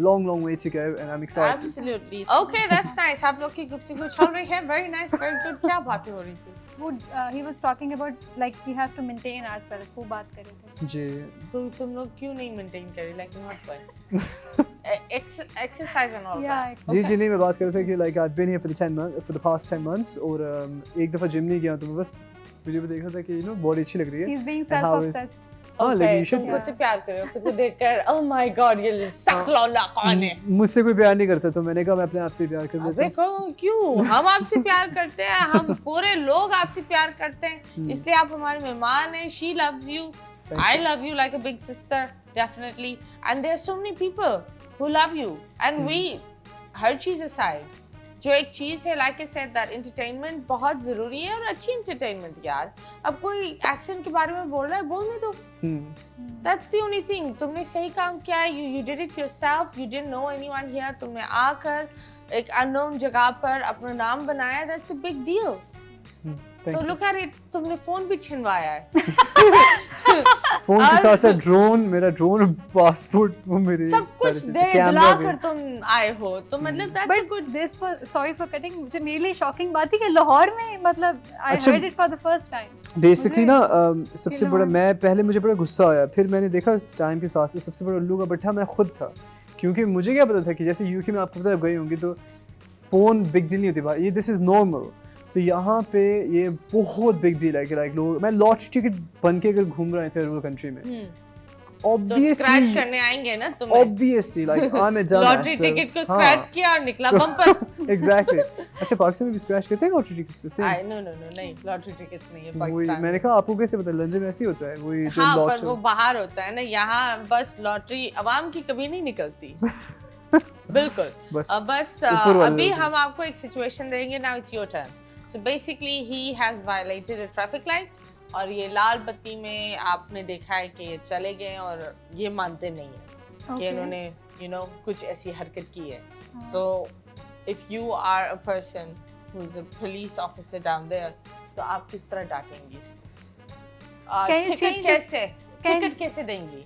long way to go and I'm excited. Absolutely. Okay, that's nice. आप लोग की गुफ्तगू चल रही है. Very nice, very good. क्या बातें हो रही थी? वो he was talking about like we have to maintain ourselves. वो बात कर रहे थे. जी. तो तुम लोग क्यों नहीं मेंटेन करे? Like not fun. Exercise and all Yeah. that. जी नहीं, मैं बात कर रहा था कि like I've been here for the past 10 months और एक दफ़ा जिम नहीं गया, तो मैं बस वीडियो पे देख रहा था कि you know बॉडी अच्छी लग रही है. He's being And how is- self-obsessed. हाँ, लेकिन you तुम should. खुद से प्यार कर रहे हो, खुद को देखकर oh my god ये सख्त लौंडा कौन है? मुझसे कोई प्यार नहीं करता, तो मैंने कहा मैं अपने आप से प्यार कर लेता अबे क्यों? हम आपसे प्यार करते हैं, हम पूरे लोग आपसे प्यार करते हैं, इसलिए आप हमारे मेहमान हैं. She loves you, I love you like a big sister, definitely. And there are so many people who love you. And we, her cheese aside, जो एक चीज़ है like I said that entertainment बहुत ज़रूरी है और अच्छी entertainment यार. अब कोई एक्शन के बारे में बोल रहा है, बोलने दो. That's the only thing. तुमने सही काम किया है. You did it yourself. You didn't know anyone here. तुमने आकर एक unknown जगह पर अपना नाम बनाया. That's a big deal. तो look at it. तुमने फोन भी छिनवाया है. फोन के साथ साथ ड्रोन, मेरा ड्रोन और पासपोर्ट, वो मेरे सब कुछ दे दिला कर तुम आए हो, तो मतलब that's a But good. this was sorry for cutting. मुझे मेरे लिए शॉकिंग बात थी कि लाहौर में मतलब I अच्छा, heard it for the first time. Basically ना सबसे you know, बड़ा, मैं पहले मुझे बड़ा गुस्सा आया, फिर मैंने देखा टाइम के साथ से सबसे बड़ा उल्लू का बट्ठा मैं खुद था, क्योंकि मुझे क्या पता था कि जैसे यूके में आपको पता है गई होंगी तो फ़ोन बिग डील नहीं होती भाई, ये दिस इज़ नॉर्मल. तो यहाँ पे ये बहुत बिग डील है कि लाइक लोग, मैं लॉटरी टिकट बन के अगर घूम रहे थे रूरल कंट्री में, तो स्क्रैच ऑब्वियसली करने आएंगे ना तुम्हें. Obviously like I am a dumbass, lottery so- ticket को हाँ, स्क्रैच किया और निकला बम्पर. एग्जैक्टली. अच्छा पाकिस्तान में भी स्क्रैच करते हैं लॉटरी टिकट्स से? नो नहीं, लॉटरी टिकट्स नहीं है वही पाकिस्तान. मैंने कहा आपको कैसे पता, लंदन में ऐसे ही होता है वही जो हाँ, लॉट पर वो बाहर होता है ना, यहाँ बस लॉटरी अवाम की कभी नहीं निकलती. बिल्कुल. बस बस ऊपर वाले अभी लोग। हम आपको एक सिचुएशन देंगे. Now it's your turn. So basically he has violated a traffic light, और ये लाल बत्ती में आपने देखा है कि ये चले गए और ये मानते नहीं है कि Okay. उन्होंने you know कुछ ऐसी हरकत की है. So if you are a person who is a police officer down there, तो आप किस तरह डांटेंगी इसको? Can you ticket change this- कैसे can- टिकट कैसे देंगी?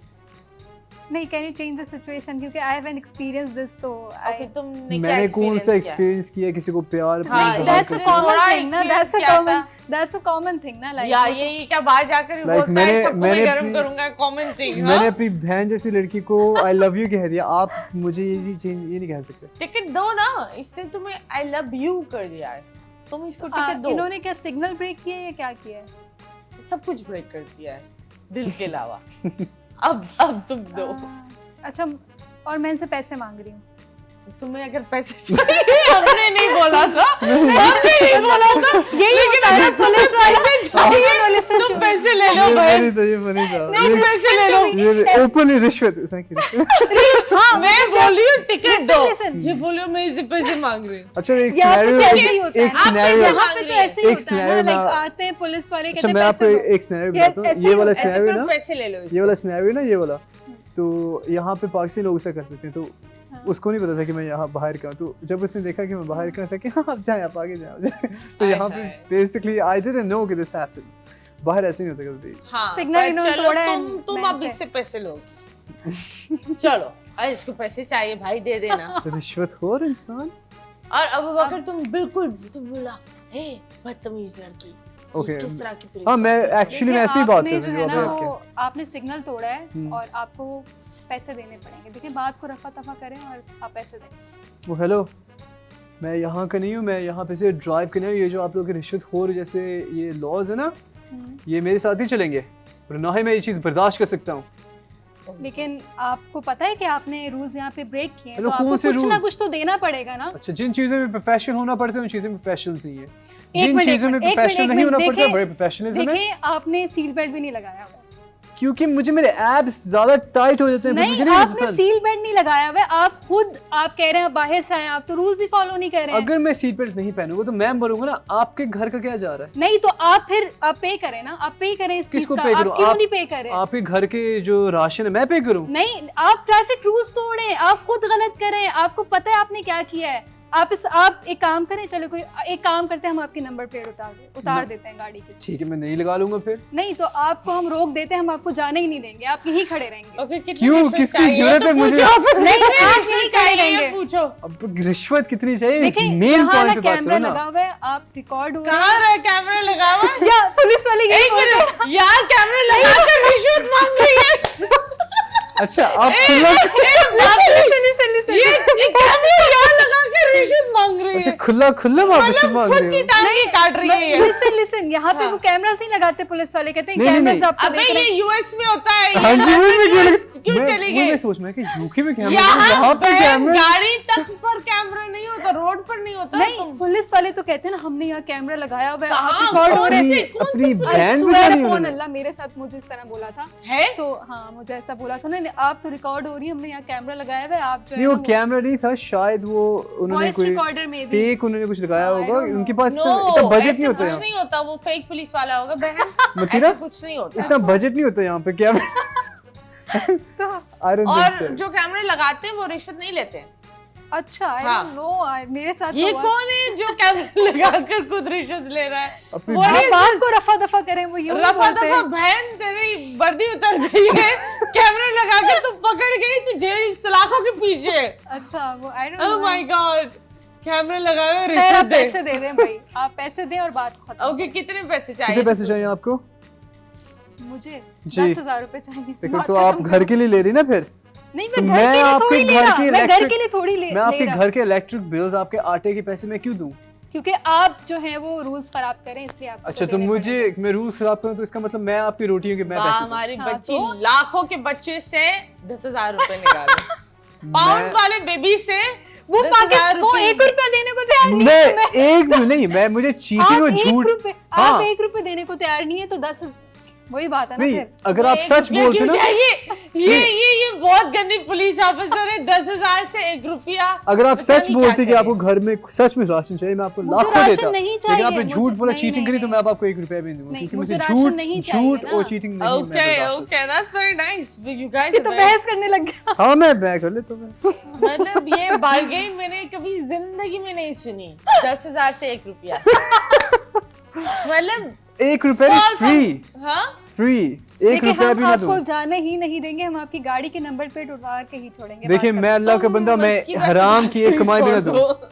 नहीं, can you change the situation? क्योंकि I haven't experienced this, तो ओके, तुमने क्या मैंने कौन सा किया? एक्सपीरियंस किया किसी को प्यार अपनी हाँ, ज़बान that's से a किया? common थोड़ा thing ना, that's a experience common, क्या that's a common thing ना, like या ये क्या बाहर जाकर भी Like बोलता है मैंने- सबको मैं मैंने गरम अपनी- करूंगा, कॉमन थिंग. मैंने अपनी बहन जैसी लड़की को आई लव यू कह दिया, आप मुझे ये चीज ये नहीं कह सकते. टिकट दो ना, इसने तुम्हें आई लव यू कर दिया है, तुम इसको टिकट दो. इन्होंने क्या सिग्नल ब्रेक किया है या क्या किया है? सब कुछ ब्रेक कर दिया है दिल के अलावा. अब तुम दो. अच्छा, और मैं इनसे पैसे मांग रही हूँ. तुम्हें अगर पैसे चाहिए, हमने नहीं बोला था, हमने नहीं बोला था, यही होता है पुलिस वाले चाहिए, तुम पैसे ले लो भाई, ये फनी था तुम पैसे ले लो। ये ओपनली रिश्वत हाँ, मैं बोल रही हूँ टिकट दो, listen. ये बोलो मैं इसे पैसे मांग रही हूँ। अच्छा एक यहाँ पे तो ऐसे ही सिनेरियो होता है। एक आप सिनेरियो यहाँ पे तो ऐसे ही एक होता है ना, scenario लाइक ना- आते हैं पुलिस वाले अच्छा कहते मैं हैं आपको पैसे दो। एक सिनेरियो यार, बताता हूँ ऐसे ये ही वाला ऐसे सिनेरियो करो, ना पैसे ले लो ये इससे। वाला सिनेरियो ना ये वाला तो यहाँ पे पाकिस्तानी लोग ऐसा कर सकते हैं तो हाँ। उसको नहीं पता था कि मैं यहाँ बाहर का हूँ तो जब उसने देखा कि मैं बाहर का ऐसा कि हाँ आप जाएं आप आगे जाओ तो यहाँ पे हाय। बेसिकली आई डिडंट नो कि दिस हैपेंस बाहर ऐसे नहीं होता कभी हाँ, Signal पर इन्होंने चलो, तोड़ा है, तुम मैं अब से। इससे पैसे लोगे। चलो, अरे इसको पैसे चाहिए भाई, दे देना। रिश्वतखोर इंसान और अबू बकर तुम बिल्कुल, तुम बोला, हे बदतमीज लड़की, ये Okay. किस तरह की पुलिस हाँ मैं वाली है? एक्चुअली मैं देखिए, ऐसे ही बात आपने कर जो रही है हूँ ना अभी वो आपके आपने सिग्नल तोड़ा है हम्म। और आपको पैसे देने पड़ेंगे। देखिए बात को रफा दफा करें और आप पैसे दें। वो हेलो मैं यहाँ का नहीं हूँ मैं यहाँ पे से ड्राइव करने आया हूँ। ये जो आप लोग के रिश्वतखोर जैसे ये लॉज है ना ये मेरे साथ ही चलेंगे और ना ही मैं ये चीज़ बर्दाश्त कर सकता हूँ। लेकिन आपको पता है कि आपने रूल्स यहाँ पे ब्रेक किए हैं, हेलो, तो कौन आपको से कुछ ना rules? कुछ तो देना पड़ेगा ना। अच्छा जिन चीज़ों में प्रोफेशनल होना पड़ता है उन चीज़ों में प्रोफेशनल्स नहीं है एक जिन मिनट, चीज़ों में एक मिनट, प्रोफेशनल एक नहीं मिनट, होना पड़ता देखिए- बड़े प्रोफेशनलिज्म है देखिए आपने सील बेल्ट भी नहीं लगाया हुआ। क्योंकि मुझे मेरे एब्स ज्यादा टाइट हो जाते हैं नहीं, मुझे आपने पसंद। सील बेल्ट नहीं लगाया हुआ है। आप खुद आप कह रहे हैं आप बाहर से आए, आप तो रूल्स ही फॉलो नहीं कर रहे हैं। अगर मैं सीट बेल्ट नहीं पहनूंगा तो मैं मरूंगा ना। आपके घर का क्या जा रहा है? नहीं तो आप फिर आप पे करें ना, आप पे करें इस चीज किसको का। पे आप करूं? क्यों आप- नहीं पे कर रहे? आपके घर के जो राशन है मैं पे करूं? नहीं, आप ट्रैफिक रूल्स तोड़े, आप खुद गलत कर रहे हैं। आपको पता है आपने क्या किया है। आप एक काम करें, चलो कोई एक काम करते हैं, हम आपकी नंबर प्लेट उतार देते हैं गाड़ी की। ठीक है मैं नहीं लगा लूंगा फिर। नहीं तो आपको हम रोक देते हैं, हम आपको जाने ही नहीं देंगे, आप यहीं खड़े रहेंगे। ओके, कितनी क्यों रिश्वत किसकी चाहिए? जरूरत तो है मुझे? पूछो। नहीं, कितनी आप रिश्वत यहीं खड़े चाहिए ये रहेंगे। पूछो। अब रिश्वत कितनी चाहिए? देखिए मेन यहाँ ना पॉइंट पे बात कैमरा करो लगा ना। हुआ है, आप रिकॉर्ड हो रहे कहाँ रहा कैमरा लगा हुआ है? हैं। या पुलिस वाले यही एक बोल रहे हैं। मिनट यार, कैमरा लगा कर रिश्वत मांग रही है। अच्छा आप खुला ये कैमरा यहाँ लगा कर रिश्वत मांग रही अच्छा है, खुला खुला वापस मतलब मांग खुद रहे की हो? टांगे काट रही है ये। लिसन यहाँ पे वो कैमरास नहीं लगाते पुलिस वाले, कहते हैं नहीं, नहीं, कैमरास नहीं। आपको अबे देख रहे ये हैं। यूएस में होता है, हाँ जी वो मैं क्यों चली मैं गई? सोच मैं कि यूके में कैमरा यहाँ यहाँ पे बहन, कैमरा गाड़ी तक पर कैमरा नहीं होता, रोड पर नहीं होता। नहीं, तुम पुलिस वाले तो कहते हैं ना हमने यहाँ कैमरा लगाया हुआ है, आप कहाँ? रिकॉर्ड हो रहे अपनी हैं। अपनी I बैंड swear बजानी upon उन्होंने। अल्लाह मेरे साथ मुझे इस तरह बोला था। है तो हाँ मुझे ऐसा बोला था ना, आप तो रिकॉर्ड हो रही है, हमने यहाँ कैमरा लगाया हुआ है, आप जो है नहीं वो ना कैमरा नहीं था शायद वो उन्होंने वॉइस कोई रिकॉर्डर में भी फेक उन्होंने कुछ लगाया I होगा don't know. उनके पास नो, इतना बजट ऐसे नहीं होता कुछ यहाँ नहीं होता, वो फेक पुलिस वाला होगा बहन। मतीरा ऐसा कुछ नहीं होता। इतना बजट नहीं होता यहाँ पे कैमरा आई डोंट और थिंक जो कैमरे लगाते हैं वो रिश्वत नहीं लेते हैं। अच्छा आई हाँ। डोंट नो, मेरे साथ ये तो हुआ। कौन है जो कैमरा लगाकर खुद रिश्वत ले रहा है? अपनी What आप is बात this? को रफा दफा करें, वो यूं ही रफा बोलते दफा हैं। बहन, तेरी वर्दी उतर गई है, कैमरा लगा के तू पकड़ गई तुझे सलाखों के पीछे। अच्छा वो I don't oh no. My god, camera लगाए हुए खैर, रिश्वत आप दे। पैसे दे दें भाई, आप पैसे दें और बात खत्म। ओके, कितने पैसे चाहिए? कितने पैसे चाहिए आपको? मुझे जी। 10,000 रुपए चाहिए। देखो बात तो आप खत्म घर करो। के लिए ले रही ना फिर नहीं तो मैं घर के लिए आपके थोड़ी ले घर रहा, के मैं घर electric- के लिए थोड़ी ले मैं आपके ले रहा। घर के इलेक्ट्रिक बिल्स आपके आटे के पैसे मैं क्यों दूं? क्योंकि आप जो है वो रूल्स खराब करें, इसलिए आपको अच्छा तो देने मुझे पड़ेंगे। मैं रूल्स खराब करूं तो इसका मतलब मैं आपकी रोटियों के मैं वाह, पैसे दूं। हमारी हाँ, बच्ची तो? लाखों के बच्चे से 10,000 रुपए निकाले, पाउंड वाले बेबी से वो 10,000 पाकिस्तान को रुपए। 1 रुपया देने को तैयार नहीं मैं है। एक नहीं मैं मुझे चीटिंग और झूठ आप हाँ। 1 रुपए देने को तैयार नहीं है तो 10 वही बात है ना नहीं फिर। अगर आप एक सच रुपया बोलते क्यों ना चाहिए? ये बहुत गंदी पुलिस ऑफिसर है। 10,000 से 1 रुपया। अगर आप पता सच नहीं बोलते क्या कि आपको घर में सच में राशन चाहिए मैं आपको मुझे लाखों राशन देता नहीं लेकिन चाहिए, आपने झूठ मुझे- बोला नहीं, चीटिंग करी नहीं, तो मैं अब आपको 1 रुपया भी नहीं दूंगा नहीं, क्योंकि मुझे मुझे राशन झूठ नहीं चाहिए झूठ ना। और चीटिंग नहीं मैं ओके बर्दाश्त okay, that's very nice, you guys ये तो बहस करने लग गया। हाँ मैं बैग कर लेता हूँ मतलब ये बार्गेन मैंने कभी जिंदगी में नहीं सुनी। 10,000 से 1 रुपया, मतलब 1 रुपया Fall फ्री हाँ, फ्री 1 देखिए रुपया हम भी ना आपको दूं जाने ही नहीं देंगे, हम आपकी गाड़ी के नंबर प्लेट उठा के ही छोड़ेंगे। देखिए बात मैं अल्लाह का तुम बंदा मैं उसकी बस हराम की एक कमाई भी ना छोड़ दूं दो।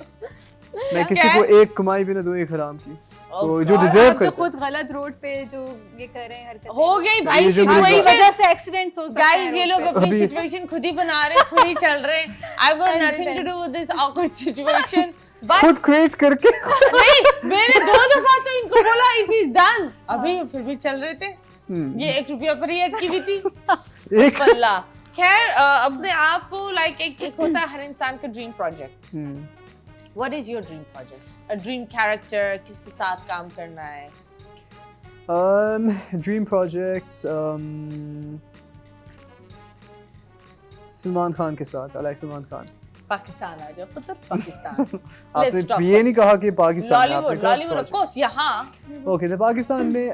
मैं किसी क्या? को एक कमाई भी ना दूं एक हराम की Oh तो जो God. डिजर्व आप जो करता खुद गलत रोड पे जो ये कर रहे हैं हरकतें, हो गई भाई ये जो मुझे- आपकी सिचुएशन। वजह से एक्सीडेंट्स हो सकते हैं गाइस ये रोड लोग पे। अपनी अभी- सिचुएशन खुद ही बना रहे हैं, खुद ही चल रहे हैं। I got nothing to do with this awkward situation. But खुद क्रिएट करके नहीं, मैंने 2 दफा तो इनको बोला इट इज डन, अभी फिर भी चल रहे थे। हम्म, ये 1 रुपया पर ही अटकी हुई थी। एक पल्ला खैर अपने आप को लाइक एक होता है हर इंसान का dream project. What is your dream project? A dream character, किसके साथ काम करना है? Dream projects. सलमान खान के साथ. I like Salman Khan. पाकिस्तान आ जाओ, पुत्र पाकिस्तान. आपने talk ये नहीं कहा कि पाकिस्तान. Lollywood, of course, यहाँ. Okay, तो पाकिस्तान में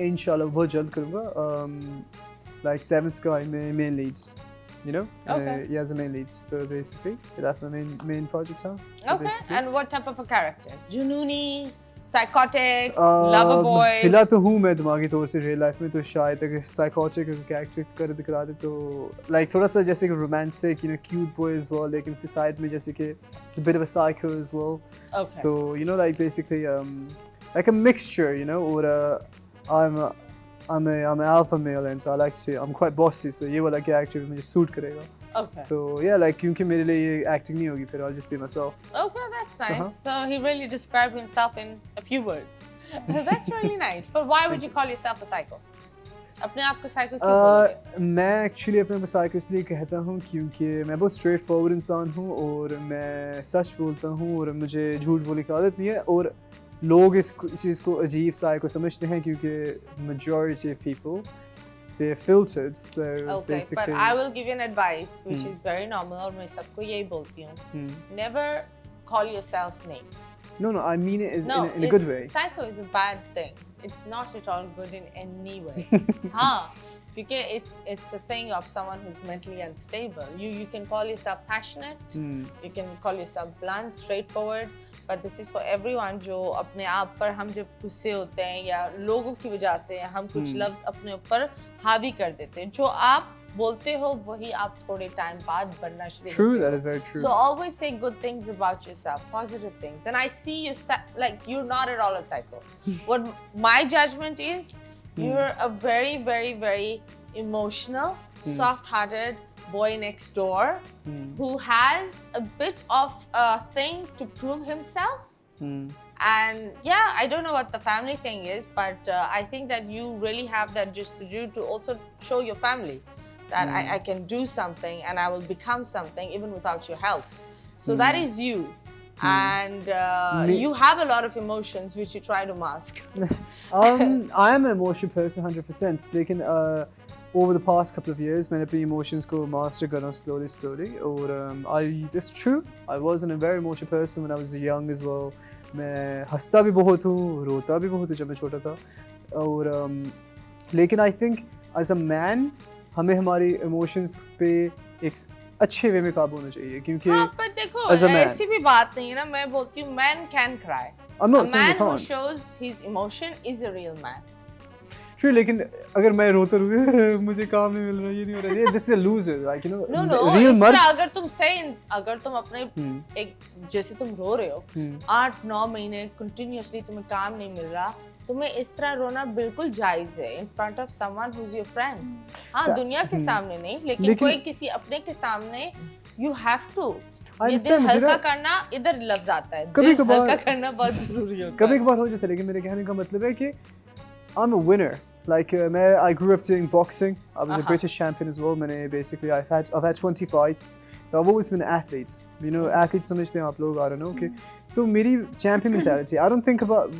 इंशाल्लाह बहुत जल्द करूँगा. Like Seven Sky में main leads. You know? Okay. Yeah, as the main leads. So basically, that's my main project. Huh? Okay, and what type of a character? Junooni, psychotic, lover boy. हिला तो हूँ मैं दिमागी तौर से real life में, तो शायद अगर psychotic character कर दिखा दे तो like थोड़ा सा जैसे कि romantic, you know, cute boy as well, लेकिन उसके side में जैसे कि it's a bit of a psycho as well. Okay. So you know, like basically like a mixture, you know, or I'm an alpha male and so I'm quite bossy, so ये वाला character मुझे suit करेगा. Okay. So yeah, like क्योंकि मेरे लिए ये acting नहीं होगी फिर, I'll just be myself. Okay, that's nice. So he really described himself in a few words. That's really nice. But why would you call yourself a psycho? अपने आप को psycho क्यों बोलोगे? मैं actually अपने को psycho इसलिए कहता हूँ क्योंकि मैं बहुत straight forward इंसान हूँ और मैं सच बोलता हूँ और मुझे झूठ बोलने की आदत नहीं है, और लोग इस चीज़ को अजीब psycho समझते हैं क्योंकि majority of people they're filtered, so Okay, basically. but I will give you an advice which is very normal और मैं सबको यही बोलती हूँ. Never call yourself names. No, I mean it is No, in a good way. Psycho is a bad thing. It's not at all good in any way. हाँ, क्योंकि it's a thing of someone who's mentally unstable. You can call yourself passionate. You can call yourself blunt, straightforward. But this is for everyone जो अपने आप पर हम जब गुस्से होते हैं या लोगों की वजह से हम कुछ लफ्ज अपने ऊपर हावी कर देते हैं, जो आप बोलते हो वही आप थोड़े टाइम बाद बनना शुरू करते हो. True, that is very true. So always say good things about yourself, positive things. And I see you like you're not at all a psycho. What my judgment is, you're a very, very, very emotional, soft-hearted boy next door who has a bit of a thing to prove himself. And yeah, I don't know what the family thing is, but I think that you really have that just to do to also show your family that I can do something and I will become something even without your help. So that is you. And you have a lot of emotions which you try to mask. I am an emotional person 100%, लेकिन over the past couple of years मैंने अपनी emotions को master करना slowly और it's true, I wasn't a very emotional person when I was young as well. मैं हंसता भी बहुत हूँ, रोता भी बहुत हूँ जब मैं छोटा था, और लेकिन I think as a man हमें हमारी emotions पे एक अच्छे वे में काबू होना चाहिए क्योंकि हाँ, पर देखो ऐसी भी बात नहीं है ना, मैं बोलती हूँ man can cry. I'm not a saying man you who can't. shows his emotion is a real man. True, लेकिन अगर मैं रोता रहूँ मुझे काम नहीं मिल रहा, ये नहीं हो रहा, this is a loser, like you know. No, real इस मर्द. तरह अगर तुम अपने एक जैसे तुम रो रहे हो 8-9 महीने कंटिन्यूअसली तुम्हें काम नहीं मिल रहा, तुम्हें इस तरह रोना बिल्कुल जायज है in front of someone who's your friend. हाँ, दुनिया के सामने नहीं, लेकिन कोई किसी अपने के सामने you have to. ये दिल हल्का करना, इधर लफ्ज आता है, दिल हल्का करना बहुत जरूरी होता है. कभी-कभार हो जाता है, लेकिन मेरे कहने का मतलब है कि I'm a winner. Like I grew up doing boxing. I was a British champion as well. Basically I've had 20 fights. So I've always been an athlete. You know, athlete समझते हैं आप लोग, I don't know. Okay. तो मेरी champion mentality. I don't think about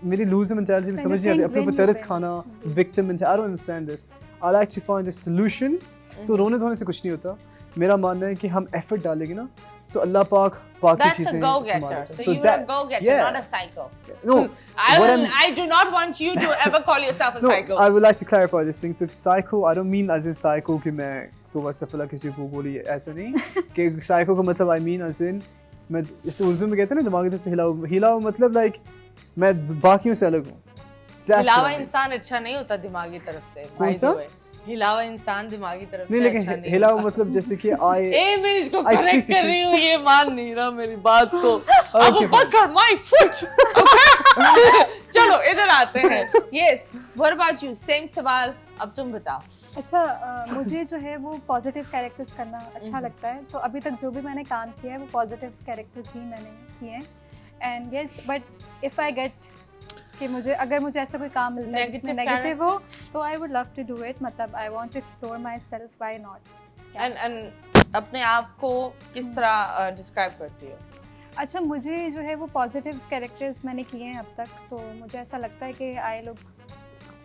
मेरी loser mentality. समझ नहीं आती. अपने ऊपर तरस खाना, victim mentality. I don't understand this. I like to find a solution. तो रोने धोने से कुछ नहीं होता. मेरा मानना है कि हम effort डालेंगे ना, तो अल्लाह पाक बाकी चीजें संभालता है. That's a go-getter. So you're a go-getter, not a psycho. No. I do not want you to ever call yourself a psycho. I would like to clarify this thing. So psycho, I don't mean as in psycho कि मैं तो बस सफला किसी को गोली, ऐसा नहीं कि psycho का मतलब I mean as in मैं जैसे उर्दू में कहते हैं ना दिमागी तरफ से हिलाओ मतलब like मैं बाकियों से अलग हूँ. हिलावा इंसान अच्छा नहीं होता दिमागी तरफ से. By the way. हिलावा इंसान दिमागी तरफ से अच्छा नहीं. लेकिन हिलावा मतलब जैसे कि मैं इसको करेक्ट कर रही हूँ, ये मान नहीं रहा मेरी बात को. अब पकड़ my foot. चलो इधर आते हैं. Yes, what about you? Same सवाल, अब तुम बताओ. अच्छा, मुझे जो है वो पॉजिटिव कैरेक्टर्स करना अच्छा लगता है, तो अभी तक जो भी मैंने काम किया है वो पॉजिटिव कैरेक्टर्स ही मैंने किए हैं. And yes, but if I get कि मुझे अगर मुझे ऐसा कोई काम मिलता है जिसमें Negative नेगेटिव हो तो I would love to do it, मतलब I want to explore myself, why not. And अपने आप को किस तरह डिस्क्राइब करती हो? अच्छा, मुझे जो है वो पॉजिटिव कैरेक्टर्स मैंने किए हैं अब तक, तो मुझे ऐसा लगता है कि I look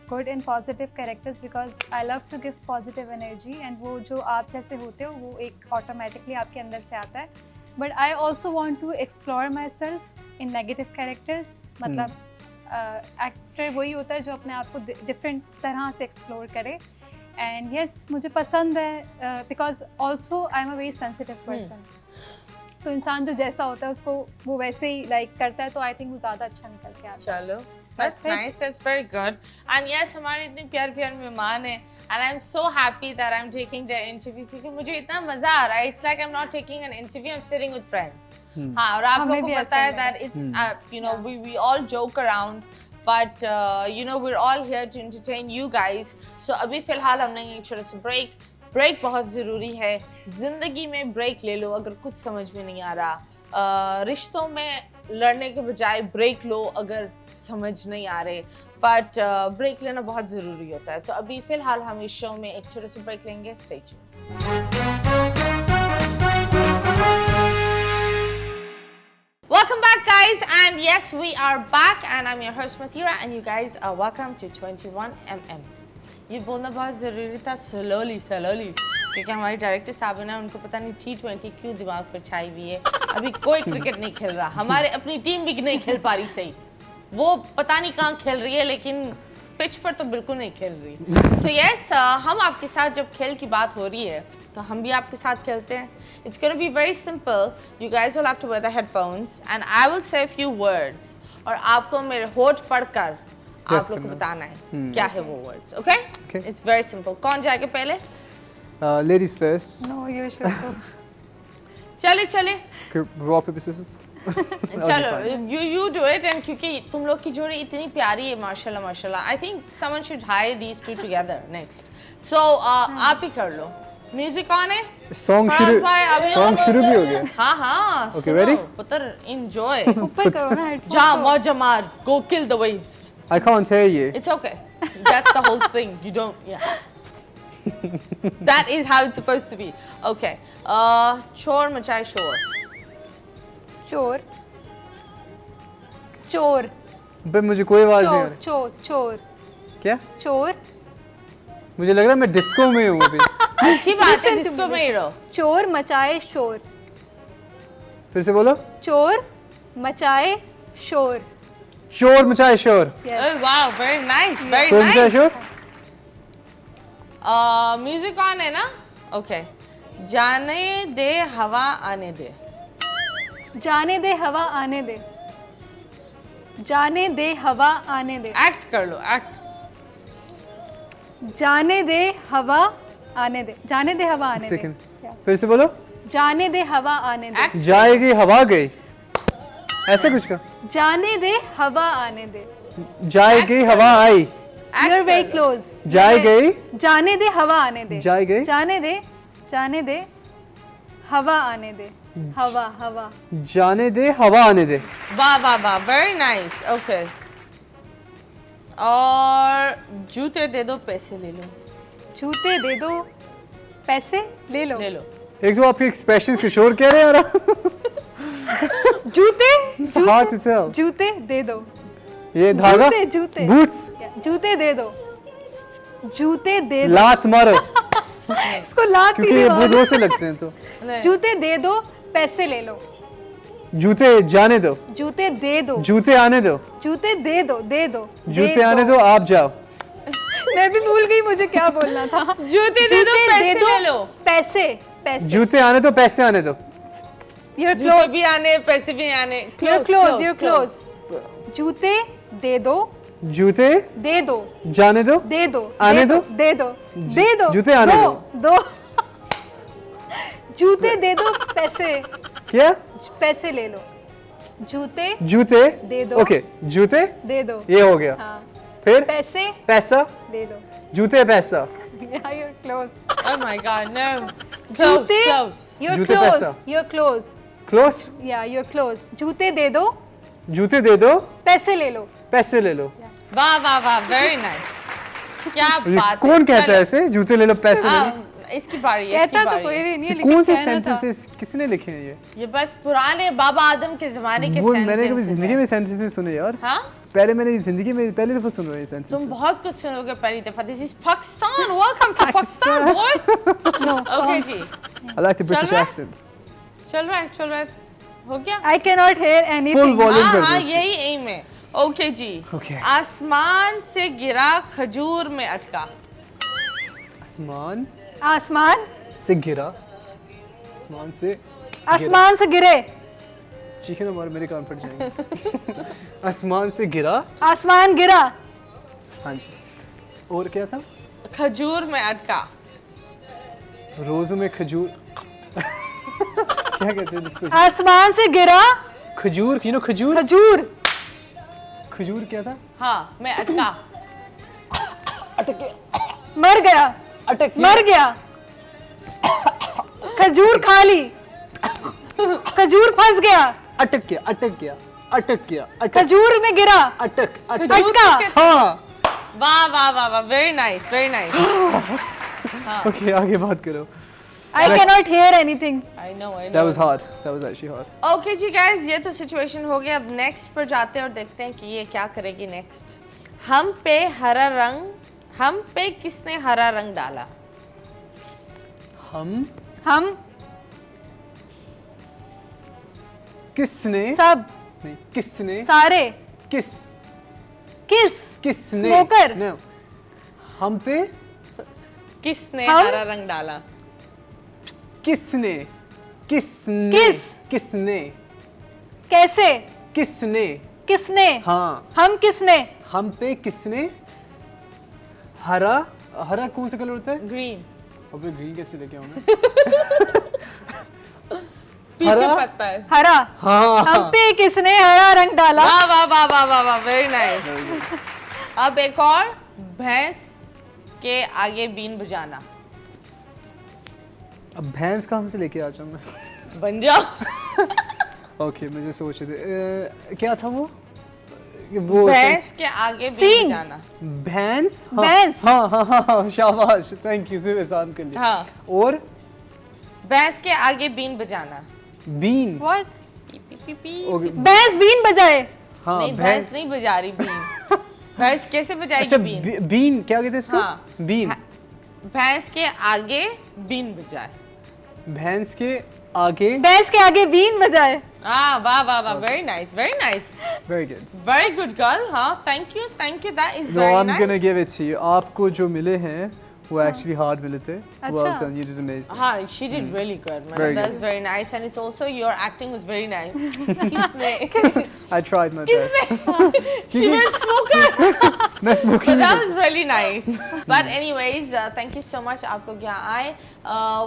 good in positive characters because I love to give positive energy, and वो जो आप जैसे होते हो वो एक ऑटोमेटिकली आपके अंदर से आता है। But I also want to explore myself in negative characters, मतलब एक्टर वही होता है जो अपने आप को डिफरेंट तरह से एक्सप्लोर करे। एंड येस, मुझे पसंद है because also I am a very sensitive person, तो इंसान जो जैसा होता है उसको वो वैसे ही लाइक करता है, तो आई थिंक वो ज़्यादा अच्छा निकल के आता है। चलो, that's nice, that's very good. And yes, हमारे इतने प्यार प्यार मेहमान हैं, and I'm so happy that I'm taking their interview क्योंकि मुझे इतना मजा आ रहा है। It's like I'm not taking an interview, I'm sitting with friends. हाँ, और आप लोगों को पता है that it's you know we all joke around, but you know we're all here to entertain you guys. So अभी फिलहाल हम लेंगे एक छोटा सा ब्रेक बहुत ज़रूरी है। ज़िंदगी में ब्रेक ले लो अगर कुछ समझ में नहीं आ रहा, रिश्तों में लड़ने के बजाय ब्रेक लो अगर समझ नहीं आ रहे, बट ब्रेक लेना बहुत ज़रूरी होता है। तो अभी फ़िलहाल हम इस शो में एक छोटे से ब्रेक लेंगे। Stay tuned. Welcome back guys, and yes we are back and I'm your host Mathira and you guys are welcome to 21mm। ये बोलना बहुत ज़रूरी था, स्लोली क्योंकि हमारी डायरेक्टर साहब है ना, उनको पता नहीं T20 क्यों दिमाग पर छाई हुई है। अभी कोई क्रिकेट नहीं खेल रहा, हमारे अपनी टीम भी नहीं खेल पा रही सही, वो पता नहीं कहाँ खेल रही है लेकिन पिच पर तो बिल्कुल नहीं खेल रही। सो यस, हम आपके साथ जब खेल की बात हो रही है तो हम भी आपके साथ खेलते हैं। It's gonna be very simple, you guys will have to wear the headphones and I will say few words और आपको मेरे होठ पढ़कर आप लोग को बताना है क्या है वो words. Okay, it's very simple. कौन जाएगा पहले? Ladies first. No, you should. चले रॉक पेपर सीजर्स। चलो you do it, and क्योंकि तुम लोग की जोड़ी इतनी प्यारी है माशाल्लाह, I think someone should hire these two together next. So आप ही कर लो। म्यूजिक ऑन है, सॉन्ग शुरू भी हो गया। हाँ Okay, ready? पुत्र enjoy। ऊपर करो ना हेडफोन। जा मौज मार, go kill the waves। I can't hear you. It's okay, that's the whole thing, you don't, yeah। That is how it's supposed to be। Okay, चोर मचाए शोर। चोर चोर बे मुझे कोई आवाज नहीं आ रही। चोर क्या? चोर। मुझे लग रहा है मैं डिस्को में हूँ अभी। अच्छी बात है, डिस्को में ही रहो। चोर मचाए शोर। फिर से बोलो। चोर मचाए शोर। शोर मचाए शोर। Oh wow, very nice, very शोर मचाए nice। शोर। म्यूजिक ऑन है ना? ओके, जाने दे हवा आने दे। जाने दे हवा आने दे। जाने दे हवा आने दे। एक्ट कर लो, एक्ट। जाने दे हवा आने दे। जाने दे हवा आने दे। सेकंड, फिर से बोलो। जाने दे हवा आने दे। Act। जाएगी हवा गई, ऐसे कुछ का। जाने दे हवा आने दे। जाएगी हवा आई। You are very close. जाए गई। जाने दे हवा आने दे। जाए गई। जाने दे हवा आने दे। हवा। जाने दे हवा आने दे। वाह, वेरी नाइस। ओके, और जूते दे दो पैसे ले लो। जूते दे दो पैसे ले लो। एक तो आपके एक्सप्रेशंस कुछ और कह रहे हैं यार। जूते दे दो। ये धागा। जूते बूट्स। जूते दे दो। जूते दे दो। लात मारो। इसको लात क्योंकि ये बुद्धों से लगते हैं तो। जूते दे दो पैसे ले लो। जूते जाने दो। जूते दे दो। जूते आने दो। जूते दे दो। जूते आने दो, आप जाओ। मैं भी भूल गई मुझे क्या बोलना था। जूते दे दो पैसे ले लो। पैसे। जूते आने दो, पैसे आने दो। You're जूते close। भी आने, पैसे भी आने। You're close। जूते दे दो। जूते दे दो। जाने दो। दे दो। आने दो। दे दो। जूते आने दो। जूते दे दो पैसे। क्या? पैसे ले लो। जूते दे दो। ओके, जूते दे दो। ये हो गया। हाँ। फिर पैसे पैसा दे दो। जूते पैसा। Yeah, you're close. Oh my God, no. Close, जूते close। You're जूते close। पैसा। You're close। Close. Yeah, you're close। जूते दे दो। जूते दे दो। पैसे ले लो। पैसे ले लो। वाह वाह वाह, वेरी नाइस। क्या ये बात है। कौन कहता है चलो, ऐसे, जूते ले लो पैसे ले लो? इसकी बारी है, कहता इसकी तो बारी कोई है। भी नहीं है, ये लेकिन कौन से कहना था। सेंटेंसेस किसने लिखे हैं ये बस पुराने बाबा आदम के जमाने के वो मैंने कभी sentences जिंदगी हैं। में सेंटेंसेस सुने यार। हाँ, पहले मैंने जिंदगी में पहली दफा सुन रहा हूँ ये तुम सेंटेंसेस। बहुत कुछ सुनोगे पहली दफा। This is Pakistan, welcome to Pakistan boy. No, okay song. जी, I like the British रहा है? accents. चल रहा है, चल रहा है, हो गया। I cannot hear Full anything. volume हाँ कर हाँ, दो इसको। यही एम है। ओके जी, Okay. आसमान से गिरा खजूर में अटका। आसमान आसमान से गिरा, आसमान से आसमान से गिरे, चीखे ना मारो, मेरे कान फट जाएंगे। आसमान से गिरा, आसमान गिरा, हाँ जी। और क्या था? खजूर में अटका। रोज़ों में खजूर क्या कहते हैं जिसको? आसमान से गिरा खजूर, you know खजूर? खजूर, खजूर क्या था? हाँ, मैं अटका। मर गया, अटक मर गया, खजूर खा ली, खजूर फंस गया, अटक गया, अटक गया, अटक गया, अटक, खजूर में गिरा, अटक, अटक, अटका। हाँ। वाह वाह वाह वाह, very nice, very nice. Okay, आगे बात करो। I cannot hear anything. I know, I That no. was hard. That was actually hard. Okay जी गाइस, ये तो सिचुएशन हो गया। अब नेक्स्ट पर जाते हैं और देखते हैं कि ये क्या करेगी नेक्स्ट। हम पे हरा रंग, हम पे किसने हरा रंग डाला? हम हम किसने सब नहीं, किसने सारे किस किस किसने Smoker. No. हम पे किसने हम? हरा रंग डाला? किसने किसने किस? किसने कैसे किसने किसने हाँ, हम किसने हम पे किसने हरा, हरा कौन सा कलर होता है? ग्रीन, अबे ग्रीन कैसे लेके आऊं मैं? पीछे हरा? पत्ता है। हरा, हाँ, हम पे किसने हरा रंग डाला, वाह वाह वाह वाह वाह वाह, वेरी नाइस। अब एक और, भैंस के आगे बीन बजाना। अब भैंस कहाँ से लेके आ जाऊं मैं? बन जाओ। ओके, मुझे सोच रहे थे क्या था वो? वो भैंस के आगे बीन Sing. बजाना। भैंस, हाँ, भैंस। हाँ हाँ हाँ हाँ, शाबाश, थैंक यू, सिर्फ आसान कर लिया। हाँ, और भैंस के आगे बीन बजाना। बीन, What? पी पी पी पी। ओके, भैंस बीन बजाए, हाँ नहीं, भैंस नहीं बजा रही बीन। भैंस कैसे बजाएगी अच्छा बीन? बीन क्या कहते हैं इसको? हाँ। बीन, भैंस के आगे बीन बजाए। भैंस के आगे, भैंस के आगे बीन बजाए, हाँ, वाह वाह वाह, very nice, very nice, very good. Very good girl. हाँ, thank you, that is no, I very am gonna nice. Give it to you. आपको जो मिले हैं वो एक्चुअली हार्ड मिले थे। अच्छा। Well done, you did amazing. हाँ, she did really good, man. Very That's good. very nice, and it's also your acting was very nice. किसने? I tried my best. किसने? She went smoker. मैं smoking But that was really nice. But anyways, thank you so much. आप लोग यहाँ आए.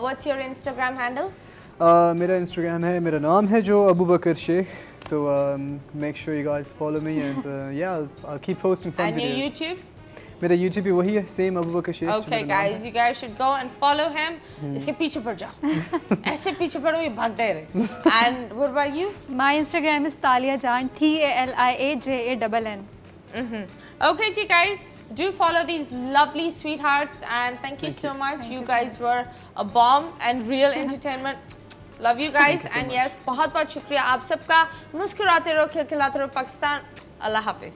What's your Instagram handle? मेरा Instagram है, मेरा नाम है जो अबू बकर शेख, तो make sure you guys follow me and yeah I keep posting fun And your videos. YouTube? मेरा यूट्यूब भी वही है, सेम अबू बकर शेख। जो Okay, मेरा नाम guys, you guys should go and follow him. इसके पीछे पड़ जाओ. ऐसे पीछे पड़ो, ये भागते रहे. And what about you? my Instagram is Talia Jan, TALIAJANN. Okay, ji guys, do follow these lovely sweethearts and thank you so much. You guys were a bomb and real entertainment. Love you guys and yes, बहुत बहुत शुक्रिया आप सबका. मुस्कुराते रहो, खिलखिलाते रहो पाकिस्तान. अल्लाह हाफिज.